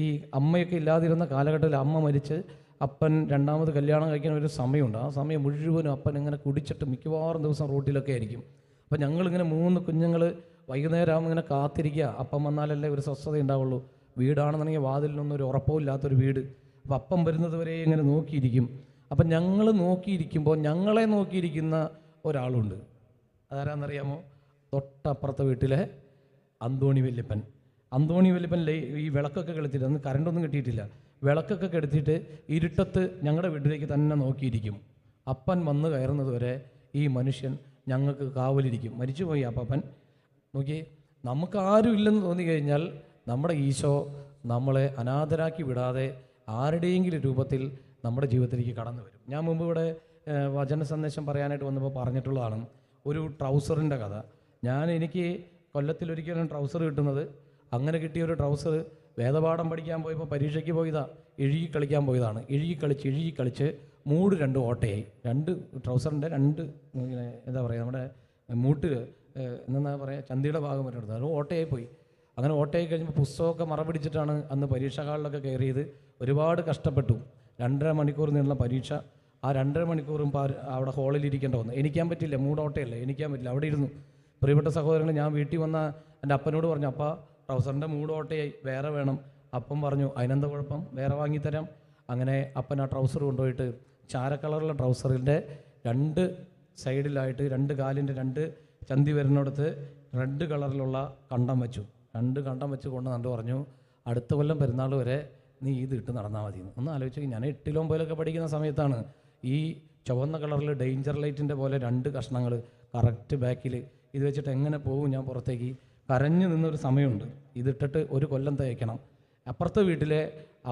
ഈ അമ്മയൊക്കെ ഇല്ലാതിരുന്ന കാലഘട്ടത്തിൽ അമ്മ മരിച്ച് അപ്പൻ രണ്ടാമത് കല്യാണം കഴിക്കാൻ ഒരു സമയമുണ്ട്. ആ സമയം മുഴുവനും അപ്പൻ ഇങ്ങനെ കുടിച്ചിട്ട് മിക്കവാറും ദിവസം റോട്ടിലൊക്കെ ആയിരിക്കും. അപ്പോൾ ഞങ്ങളിങ്ങനെ 3 കുഞ്ഞുങ്ങൾ വൈകുന്നേരം ആകുമ്പോൾ ഇങ്ങനെ കാത്തിരിക്കുക, അപ്പം വന്നാലല്ലേ ഒരു സ്വസ്ഥത ഉണ്ടാവുള്ളൂ. വീടാണെന്നുണ്ടെങ്കിൽ വാതിലിനൊന്നും ഒരു ഉറപ്പമില്ലാത്തൊരു വീട്. അപ്പോൾ അപ്പം വരുന്നത് വരെ ഇങ്ങനെ നോക്കിയിരിക്കും. അപ്പം ഞങ്ങൾ നോക്കിയിരിക്കുമ്പോൾ ഞങ്ങളെ നോക്കിയിരിക്കുന്ന ഒരാളുണ്ട്. അതാരാന്നറിയാമോ? തൊട്ടപ്പുറത്തെ വീട്ടിലെ അന്തോണി വല്യപ്പൻ. അന്തോണി വല്യപ്പൻ ഈ വിളക്കൊക്കെ കെടുത്തിട്ട്, അന്ന് കറണ്ടൊന്നും കിട്ടിയിട്ടില്ല, വിളക്കൊക്കെ കെടുത്തിട്ട് ഇരുട്ടത്ത് ഞങ്ങളുടെ വീട്ടിലേക്ക് തന്നെ നോക്കിയിരിക്കും. അപ്പൻ വന്ന് കയറുന്നത് വരെ ഈ മനുഷ്യൻ ഞങ്ങൾക്ക് കാവലിരിക്കും. മരിച്ചുപോയി അപ്പൻ. നോക്കിയേ, നമുക്ക് ആരും ഇല്ലെന്ന് തോന്നിക്കഴിഞ്ഞാൽ നമ്മുടെ ഈശോ നമ്മളെ അനാഥരാക്കി വിടാതെ ആരുടെയെങ്കിലും രൂപത്തിൽ നമ്മുടെ ജീവിതത്തിലേക്ക് കടന്നു വരും. ഞാൻ മുമ്പ് ഇവിടെ വചന സന്ദേശം പറയാനായിട്ട് വന്നപ്പോൾ പറഞ്ഞിട്ടുള്ളതാണ് ഒരു ട്രൗസറിൻ്റെ കഥ. എനിക്ക് കൊല്ലത്തിലൊരിക്കലും ട്രൗസർ കിട്ടുന്നത്, അങ്ങനെ കിട്ടിയ ഒരു ട്രൗസർ വേദപാഠം പഠിക്കാൻ പോയപ്പോൾ പരീക്ഷയ്ക്ക് പോയതാ, എഴുകി കളിക്കാൻ പോയതാണ്. എഴുകി കളിച്ച് മൂട് 2 ഓട്ടയായി. 2 ട്രൗസറിൻ്റെ 2 എന്താ പറയുക, നമ്മുടെ മൂട്ടിൽ എന്താ പറയുക, ചന്തിയുടെ ഭാഗം വരെ എടുത്തത്, അത് ഓട്ടയായി പോയി. അങ്ങനെ ഓട്ടയായി കഴിഞ്ഞപ്പോൾ പുസ്തകമൊക്കെ മറ പിടിച്ചിട്ടാണ് അന്ന് പരീക്ഷാ ഹാളിലൊക്കെ കയറിയത്. ഒരുപാട് കഷ്ടപ്പെട്ടു. 2.5 മണിക്കൂർ നീളുന്ന പരീക്ഷ. ആ 2.5 മണിക്കൂറും അവിടെ ഹാളിലിരിക്കേണ്ട വന്നു. എണീക്കാൻ പറ്റില്ല, മൂടോട്ടയല്ലേ, എണീക്കാൻ പറ്റില്ല, അവിടെ ഇരുന്നു. പ്രിയപ്പെട്ട സഹോദരങ്ങൾ, ഞാൻ വീട്ടിൽ വന്ന എൻ്റെ അപ്പനോട് പറഞ്ഞു, അപ്പ ട്രൗസറിൻ്റെ മൂടോട്ടയായി, വേറെ വേണം. അപ്പം പറഞ്ഞു, അതിനെന്താ കുഴപ്പം, വേറെ വാങ്ങിത്തരാം. അങ്ങനെ അപ്പൻ ആ ട്രൗസർ കൊണ്ടുപോയിട്ട് ചാര കളറുള്ള ട്രൗസറിൻ്റെ 2 സൈഡിലായിട്ട് 2 കാലിൻ്റെ 2 ചന്തി വരുന്നിടത്ത് റെഡ് കളറിലുള്ള കണ്ടം വെച്ചു. 2 കണ്ടം വെച്ച് കൊണ്ട് നണ്ട് പറഞ്ഞു, അടുത്ത കൊല്ലം പെരുന്നാൾ വരെ നീ ഇത് ഇട്ട് നടന്നാൽ മതി. ഒന്ന് ആലോചിച്ചു. ഞാൻ 8 9 പഠിക്കുന്ന സമയത്താണ് ഈ ചുവന്ന കളറിൽ ഡേഞ്ചർ ലൈറ്റിൻ്റെ പോലെ 2 കഷ്ണങ്ങൾ കറക്റ്റ് ബാക്കിൽ ഇത് വെച്ചിട്ട് എങ്ങനെ പോകും ഞാൻ പുറത്തേക്ക്. കരഞ്ഞു നിന്നൊരു സമയമുണ്ട്. ഇതിട്ടിട്ട് 1 കൊല്ലം തയ്ക്കണം. അപ്പുറത്തെ വീട്ടിലെ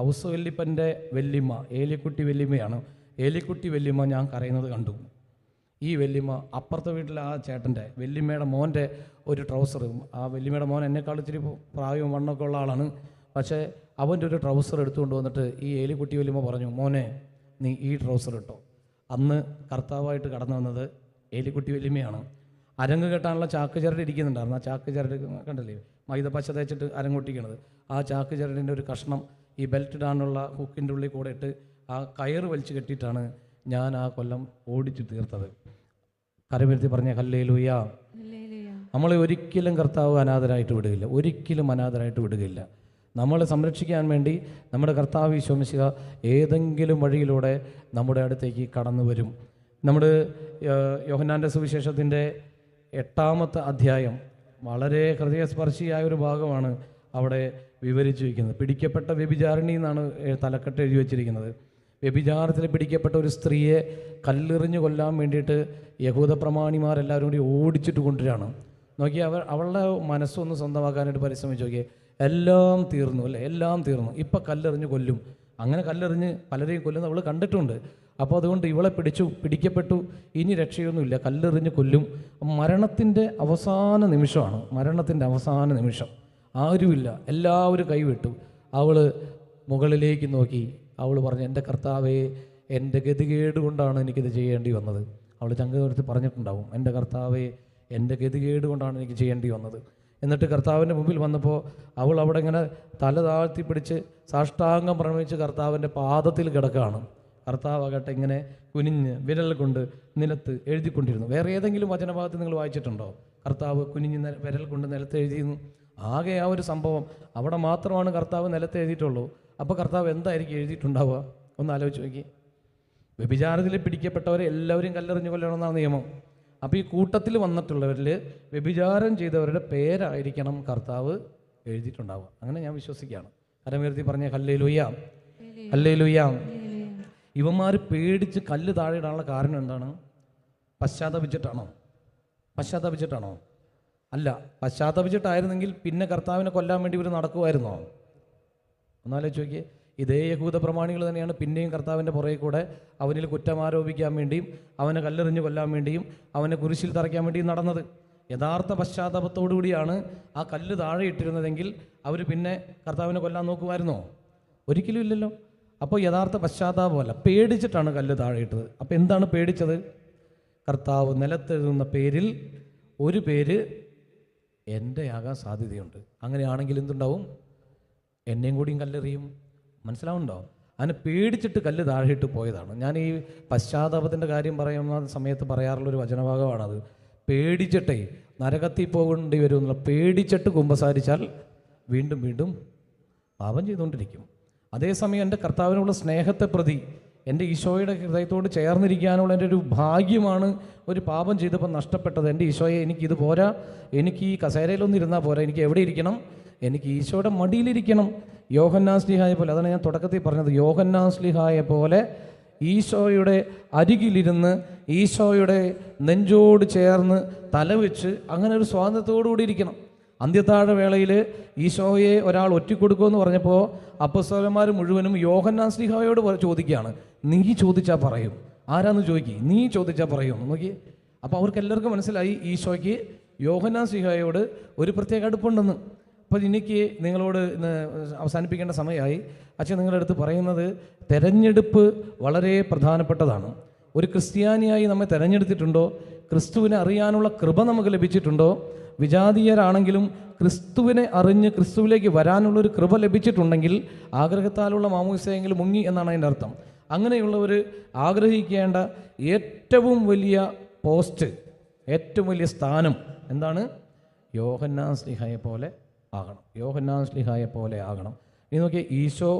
ഔസ് വല്ലിപ്പൻ്റെ വല്യമ്മ, ഏലിക്കുട്ടി വല്യമ്മയാണ്. ഏലിക്കുട്ടി വല്യമ്മ ഞാൻ കരയുന്നത് കണ്ടു. ഈ വല്യമ്മ അപ്പുറത്തെ വീട്ടിലെ ആ ചേട്ടൻ്റെ വല്യമ്മയുടെ മോൻ്റെ ഒരു ട്രൗസർ, ആ വല്യമ്മയുടെ മോൻ എന്നെക്കാൾ ഇച്ചിരി പ്രായവും വണ്ണമൊക്കെ ഉള്ള ആളാണ്, പക്ഷേ അവൻ്റെ ഒരു ട്രൗസർ എടുത്തുകൊണ്ട് വന്നിട്ട് ഈ ഏലിക്കുട്ടി വല്യമ്മ പറഞ്ഞു, മോനെ നീ ഈ ട്രൗസർ ഇട്ടോ. അന്ന് കർത്താവായിട്ട് കടന്നു വന്നത് ഏലിക്കുട്ടി വല്യമ്മയാണ്. അരങ്ങ് കെട്ടാനുള്ള ചാക്ക് ചരട് ഇരിക്കുന്നുണ്ടായിരുന്നു. ആ ചാക്ക് ചരട് കണ്ടില്ലേ, മൈദ പശ തേച്ചിട്ട് അരങ്ങൊട്ടിക്കണത്. ആ ചാക്ക് ചരടിൻ്റെ ഒരു കഷ്ണം ഈ ബെൽറ്റ് ഇടാനുള്ള ഹുക്കിൻ്റെ ഉള്ളിൽ കൂടെ ഇട്ട് ആ കയറ് വലിച്ചു കെട്ടിയിട്ടാണ് ഞാൻ ആ കൊല്ലം ഓടിച്ചു തീർത്തത്. കരവരുത്തി പറഞ്ഞ ഹല്ലേലൂയ. നമ്മളെ ഒരിക്കലും കർത്താവ് അനാഥരായിട്ട് വിടുകയില്ല, ഒരിക്കലും അനാഥരായിട്ട് വിടുകയില്ല. നമ്മളെ സംരക്ഷിക്കാൻ വേണ്ടി നമ്മുടെ കർത്താവ് ഈശോ മിശിഹ ഏതെങ്കിലും വഴിയിലൂടെ നമ്മുടെ അടുത്തേക്ക് കടന്നു വരും. നമ്മുടെ യോഹന്നാൻ്റെ സുവിശേഷത്തിൻ്റെ 8-ാമത്തെ അധ്യായം വളരെ ഹൃദയസ്പർശിയായ ഒരു ഭാഗമാണ് അവിടെ വിവരിച്ചു വയ്ക്കുന്നത്. പിടിക്കപ്പെട്ട വ്യഭിചാരിണി എന്നാണ് തലക്കെട്ട് എഴുതി വച്ചിരിക്കുന്നത്. വ്യഭിചാരത്തിൽ പിടിക്കപ്പെട്ട ഒരു സ്ത്രീയെ കല്ലെറിഞ്ഞു കൊല്ലാൻ വേണ്ടിയിട്ട് യഹൂദ പ്രമാണിമാരെല്ലാവരും കൂടി ഓടിച്ചിട്ട് കൊണ്ടുവരികയാണ്. നോക്കി, അവളുടെ മനസ്സൊന്ന് സ്വന്തമാക്കാനായിട്ട് പരിശ്രമിച്ച് നോക്കിയേ, എല്ലാം തീർന്നു അല്ലേ, എല്ലാം തീർന്നു, ഇപ്പം കല്ലെറിഞ്ഞ് കൊല്ലും. അങ്ങനെ കല്ലെറിഞ്ഞ് പലരെയും കൊല്ലുന്ന അവൾ കണ്ടിട്ടുണ്ട്. അപ്പോൾ അതുകൊണ്ട് ഇവളെ പിടിക്കപ്പെട്ടു, ഇനി രക്ഷയൊന്നുമില്ല, കല്ലെറിഞ്ഞ് കൊല്ലും. മരണത്തിൻ്റെ അവസാന നിമിഷമാണ്, മരണത്തിൻ്റെ അവസാന നിമിഷം. ആരുമില്ല, എല്ലാവരും കൈവിട്ടു. അവൾ മുകളിലേക്ക് നോക്കി, അവൾ പറഞ്ഞു, എൻ്റെ കർത്താവേ, എൻ്റെ ഗതികേട് കൊണ്ടാണ് എനിക്കിത് ചെയ്യേണ്ടി വന്നത്. അവൾ ചങ്കെടുത്ത് പറഞ്ഞിട്ടുണ്ടാവും, എൻ്റെ കർത്താവേ, എൻ്റെ ഗതികേട് കൊണ്ടാണ് എനിക്ക് ചെയ്യേണ്ടി വന്നത്. എന്നിട്ട് കർത്താവിൻ്റെ മുമ്പിൽ വന്നപ്പോൾ അവൾ അവിടെ ഇങ്ങനെ തല താഴ്ത്തി പിടിച്ച് സാഷ്ടാംഗം പ്രണമിച്ച് കർത്താവിൻ്റെ പാദത്തിൽ കിടക്കുകയാണ്. കർത്താവാകട്ടെ ഇങ്ങനെ കുനിഞ്ഞ് വിരൽ കൊണ്ട് നിലത്ത് എഴുതിക്കൊണ്ടിരുന്നു. വേറെ ഏതെങ്കിലും വചനഭാഗത്ത് നിങ്ങൾ വായിച്ചിട്ടുണ്ടോ കർത്താവ് കുനിഞ്ഞ് വിരൽ കൊണ്ട് നിലത്ത് എഴുതിയിരുന്നു? ആകെ ആ ഒരു സംഭവം അവിടെ മാത്രമാണ് കർത്താവ് നിലത്ത് എഴുതിയിട്ടുള്ളൂ. അപ്പോൾ കർത്താവ് എന്തായിരിക്കും എഴുതിയിട്ടുണ്ടാവുക? ഒന്ന് ആലോചിച്ച് നോക്കി. വ്യഭിചാരത്തിൽ പിടിക്കപ്പെട്ടവരെ എല്ലാവരും കല്ലെറിഞ്ഞ് കൊല്ലണമെന്നാണ് നിയമം. അപ്പോൾ ഈ കൂട്ടത്തിൽ വന്നിട്ടുള്ളവരിൽ വ്യഭിചാരം ചെയ്തവരുടെ പേരായിരിക്കണം കർത്താവ് എഴുതിയിട്ടുണ്ടാവുക. അങ്ങനെ ഞാൻ വിശ്വസിക്കുകയാണ്. കരമുയർത്തി പറഞ്ഞ ഹല്ലേലൂയ, ഹല്ലേലൂയ. ഇവന്മാർ പേടിച്ച് കല്ല് താഴെ ഇടാനുള്ള കാരണം എന്താണ്? പശ്ചാത്തപിച്ചിട്ടാണോ? പശ്ചാത്തപിച്ചിട്ടാണോ? അല്ല. പശ്ചാത്തപിച്ചിട്ടായിരുന്നെങ്കിൽ പിന്നെ കർത്താവിനെ കൊല്ലാൻ വേണ്ടി ഇവർ നടക്കുമായിരുന്നോ? ഒന്നാലോചിച്ച് നോക്കിയേ. ഇതേ യഹൂദ പ്രമാണികൾ തന്നെയാണ് പിന്നെയും കർത്താവിൻ്റെ പുറകെ കൂടെ അവനിൽ കുറ്റമാരോപിക്കാൻ വേണ്ടിയും അവനെ കല്ലെറിഞ്ഞ് കൊല്ലാൻ വേണ്ടിയും അവനെ കുരിശിൽ തറയ്ക്കാൻ വേണ്ടിയും നടന്നത്. യഥാർത്ഥ പശ്ചാത്തലത്തോടു കൂടിയാണ് ആ കല്ല് താഴെ ഇട്ടിരുന്നതെങ്കിൽ അവർ പിന്നെ കർത്താവിനെ കൊല്ലാൻ നോക്കുമായിരുന്നോ? ഒരിക്കലും ഇല്ലല്ലോ. അപ്പോൾ യഥാർത്ഥ പശ്ചാത്താപമല്ല, പേടിച്ചിട്ടാണ് കല്ല് താഴെ ഇട്ടത്. അപ്പോൾ എന്താണ് പേടിച്ചത്? കർത്താവ് നിലത്തെഴുതുന്ന പേരിൽ ഒരു പേര് എൻ്റെ ആകാൻ സാധ്യതയുണ്ട്. അങ്ങനെയാണെങ്കിൽ എന്തുണ്ടാവും? എന്നെയും കൂടിയും കല്ലെറിയും. മനസ്സിലാവുന്നുണ്ടോ? അതിനെ പേടിച്ചിട്ട് കല്ല് താഴെയിട്ട് പോയതാണ്. ഞാൻ ഈ പശ്ചാത്താപത്തിൻ്റെ കാര്യം പറയുന്ന സമയത്ത് പറയാറുള്ളൊരു വചനഭാഗമാണത്. പേടിച്ചിട്ടേ നരകത്തിൽ പോകേണ്ടി വരും എന്നുള്ള പേടിച്ചിട്ട് കുമ്പസാരിച്ചാൽ വീണ്ടും വീണ്ടും പാപം ചെയ്തുകൊണ്ടിരിക്കും. അതേസമയം എൻ്റെ കർത്താവിനുള്ള സ്നേഹത്തെ പ്രതി എൻ്റെ ഈശോയുടെ ഹൃദയത്തോട് ചേർന്നിരിക്കാനുള്ള എൻ്റെ ഒരു ഭാഗ്യമാണ് ഒരു പാപം ചെയ്തപ്പോൾ നഷ്ടപ്പെട്ടത്. എൻ്റെ ഈശോയെ, എനിക്കിത് പോരാ, എനിക്ക് ഈ കസേരയിലൊന്നും ഇരുന്നാൽ പോരാ, എനിക്ക് എവിടെ ഇരിക്കണം? എനിക്ക് ഈശോയുടെ മടിയിലിരിക്കണം. യോഹന്നാൻ ശ്ലീഹായെ പോലെ, അതാണ് ഞാൻ തുടക്കത്തിൽ പറഞ്ഞത്, യോഹന്നാൻ ശ്ലീഹായെ പോലെ ഈശോയുടെ അരികിലിരുന്ന് ഈശോയുടെ നെഞ്ചോട് ചേർന്ന് തലവെച്ച് അങ്ങനെ ഒരു സ്വാതന്ത്ര്യത്തോടുകൂടി ഇരിക്കണം. അന്ത്യത്താഴ വേളയിൽ ഈശോയെ ഒരാൾ ഒറ്റിക്കൊടുക്കുമെന്ന് പറഞ്ഞപ്പോൾ അപ്പോസ്തലന്മാർ മുഴുവനും യോഹന്നാൻ ശ്ലീഹായോട് ചോദിക്കുകയാണ്, നീ ചോദിച്ചാൽ പറയും. ആരാന്ന് ചോദിക്കുക, നീ ചോദിച്ചാൽ പറയും. നോക്കി. അപ്പോൾ അവർക്ക് എല്ലാവർക്കും മനസ്സിലായി ഈശോയ്ക്ക് യോഹന്നാൻ ശ്ലീഹായോട് ഒരു പ്രത്യേക അടുപ്പുണ്ടെന്ന്. അപ്പോൾ എനിക്ക് നിങ്ങളോട് ഇന്ന് അവസാനിപ്പിക്കേണ്ട സമയമായി. അച്ഛൻ നിങ്ങളുടെ അടുത്ത് പറയുന്നത്, തെരഞ്ഞെടുപ്പ് വളരെ പ്രധാനപ്പെട്ടതാണ്. ഒരു ക്രിസ്ത്യാനിയായി നമ്മെ തെരഞ്ഞെടുത്തിട്ടുണ്ടോ? ക്രിസ്തുവിനെ അറിയാനുള്ള കൃപ നമുക്ക് ലഭിച്ചിട്ടുണ്ടോ? വിജാതീയരാണെങ്കിലും ക്രിസ്തുവിനെ അറിഞ്ഞ് ക്രിസ്തുവിലേക്ക് വരാനുള്ളൊരു കൃപ ലഭിച്ചിട്ടുണ്ടെങ്കിൽ ആഗ്രഹത്താലുള്ള മാമോദിസയെങ്കിലും മുങ്ങി എന്നാണ് അതിൻ്റെ അർത്ഥം. അങ്ങനെയുള്ളവർ ആഗ്രഹിക്കേണ്ട ഏറ്റവും വലിയ പോസ്റ്റ്, ഏറ്റവും വലിയ സ്ഥാനം എന്താണ്? യോഹന്നാൻ സ്ലീഹായെ പോലെ ആകണം. യോഹന്നാൻ സ്ലീഹായെ പോലെ ആകണം. ഇനി നോക്കിയാൽ ഈശോ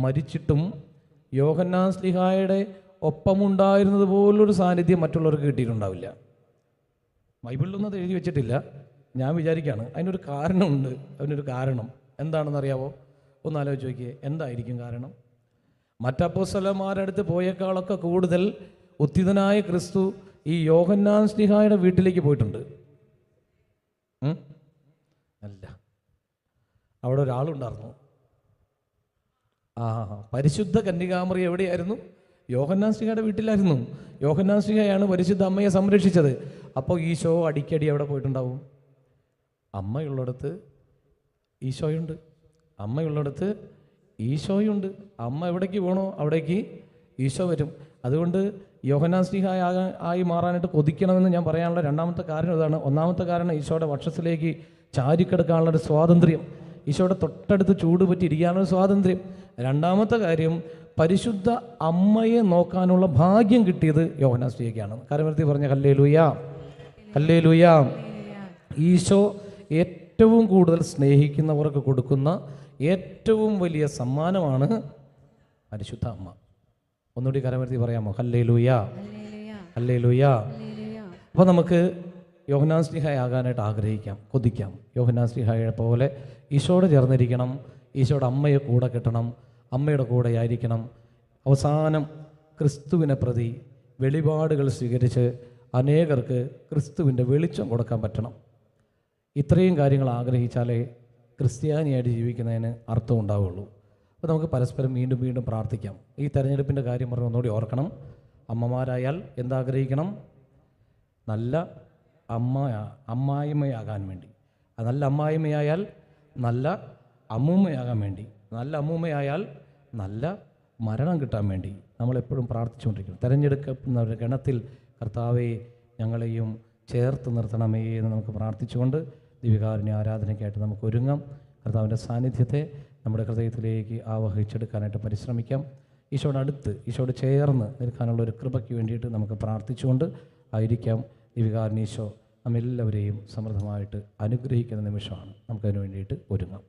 മരിച്ചിട്ടും യോഹന്നാൻ സ്ലീഹായുടെ ഒപ്പമുണ്ടായിരുന്നത് പോലൊരു സാന്നിധ്യം മറ്റുള്ളവർക്ക് കിട്ടിയിട്ടുണ്ടാവില്ല. ബൈബിളിലൊന്നും അത് എഴുതി വെച്ചിട്ടില്ല. ഞാൻ വിചാരിക്കുകയാണ് അതിനൊരു കാരണമുണ്ട്. അതിനൊരു കാരണം എന്താണെന്ന് അറിയാവോ? ഒന്ന് ആലോചിച്ച് നോക്കിയേ, എന്തായിരിക്കും കാരണം? മറ്റപ്പോസ്തലന്മാരുടെ അടുത്ത് പോയേക്കാളൊക്കെ കൂടുതൽ ഉത്ഥിതനായ ക്രിസ്തു ഈ യോഹന്നാൻ സ്ലീഹായുടെ വീട്ടിലേക്ക് പോയിട്ടുണ്ട്. അല്ല, അവിടെ ഒരാളുണ്ടായിരുന്നു. പരിശുദ്ധ കന്യകാമറി എവിടെയായിരുന്നു? യോഹന്നാൻ സ്ലീഹയുടെ വീട്ടിലായിരുന്നു. യോഹന്നാൻ സ്ലീഹയാണ് പരിശുദ്ധ അമ്മയെ സംരക്ഷിച്ചത്. അപ്പോൾ ഈശോ അടിക്കടി എവിടെ പോയിട്ടുണ്ടാവും? അമ്മയുള്ളിടത്ത് ഈശോയുണ്ട്, അമ്മയുള്ളിടത്ത് ഈശോയുണ്ട്. അമ്മ എവിടേക്ക് പോകണോ അവിടേക്ക് ഈശോ വരും. അതുകൊണ്ട് യോഹന്നാൻ സ്ലീഹ ആയി മാറാനായിട്ട് കൊതിക്കണമെന്ന് ഞാൻ പറയാനുള്ള രണ്ടാമത്തെ കാരണം ഇതാണ്. ഒന്നാമത്തെ കാരണം ഈശോയുടെ വക്ഷത്തിലേക്ക് ചാരിക്കെടുക്കാനുള്ളൊരു സ്വാതന്ത്ര്യം, ഈശോയുടെ തൊട്ടടുത്ത് ചൂട് പറ്റി ഇരിക്കാനുള്ള സ്വാതന്ത്ര്യം. രണ്ടാമത്തെ കാര്യം, പരിശുദ്ധ അമ്മയെ നോക്കാനുള്ള ഭാഗ്യം കിട്ടിയത് യോഹന്നാൻ സ്ലീഹയ്ക്കാണ്. കരമർത്തി പറഞ്ഞ ഹല്ലേലൂയാ, ഹല്ലേലൂയാ. ഈശോ ഏറ്റവും കൂടുതൽ സ്നേഹിക്കുന്നവർക്ക് കൊടുക്കുന്ന ഏറ്റവും വലിയ സമ്മാനമാണ് പരിശുദ്ധ അമ്മ. ഒന്നുകൂടി കരമർത്തി പറയാമോ? ഹല്ലേലൂയാ, ഹല്ലേലൂയാ. അപ്പോൾ നമുക്ക് യോഹന്നാൻ സ്ലീഹയാകാനായിട്ട് ആഗ്രഹിക്കാം, കൊതിക്കാം. യോഹന്നാൻ സ്ലീഹയെ പോലെ ഈശോയോട് ചേർന്നിരിക്കണം, ഈശോയുടെ അമ്മയെ കൂടെ കിട്ടണം, അമ്മയുടെ കൂടെ ആയിരിക്കണം. അവസാനം ക്രിസ്തുവിനെ പ്രതി വെളിപാടുകൾ സ്വീകരിച്ച് അനേകർക്ക് ക്രിസ്തുവിൻ്റെ വെളിച്ചം കൊടുക്കാൻ പറ്റണം. ഇത്രയും കാര്യങ്ങൾ ആഗ്രഹിച്ചാലേ ക്രിസ്ത്യാനിയായിട്ട് ജീവിക്കുന്നതിന് അർത്ഥം ഉണ്ടാവുള്ളൂ. അപ്പോൾ നമുക്ക് പരസ്പരം വീണ്ടും വീണ്ടും പ്രാർത്ഥിക്കാം. ഈ തെരഞ്ഞെടുപ്പിൻ്റെ കാര്യം പറഞ്ഞ് ഒന്നുകൂടി ഓർക്കണം. അമ്മമാരായാൽ എന്താഗ്രഹിക്കണം? നല്ല അമ്മായിമ്മയാകാൻ വേണ്ടി. നല്ല അമ്മായിമ്മയായാൽ നല്ല അമ്മൂമ്മയാകാൻ വേണ്ടി. നല്ല അമ്മൂമ്മയായാൽ നല്ല മരണം കിട്ടാൻ വേണ്ടി നമ്മളെപ്പോഴും പ്രാർത്ഥിച്ചുകൊണ്ടിരിക്കണം. തിരഞ്ഞെടുക്കപ്പെടുന്നവരുടെ ഗണത്തിൽ കർത്താവെ ഞങ്ങളെയും ചേർത്ത് നിർത്തണമേ എന്ന് നമുക്ക് പ്രാർത്ഥിച്ചുകൊണ്ട് ദിവ്യകാരുണ്യ ആരാധനയ്ക്കായിട്ട് നമുക്ക് ഒരുങ്ങാം. കർത്താവിൻ്റെ സാന്നിധ്യത്തെ നമ്മുടെ ഹൃദയത്തിലേക്ക് ആവഹിച്ചെടുക്കാനായിട്ട് പരിശ്രമിക്കാം. ഈശോയുടെ അടുത്ത്, ഈശോയോട് ചേർന്ന് നിൽക്കാനുള്ള ഒരു കൃപയ്ക്ക് വേണ്ടിയിട്ട് നമുക്ക് പ്രാർത്ഥിച്ചുകൊണ്ട് ആയിരിക്കാം. ദിവ്യകാരുണ്യ ഈശോ നമ്മെല്ലാവരെയും സമൃദ്ധമായിട്ട് അനുഗ്രഹിക്കുന്ന നിമിഷമാണ്. നമുക്കതിന് വേണ്ടിയിട്ട് ഒരുങ്ങാം.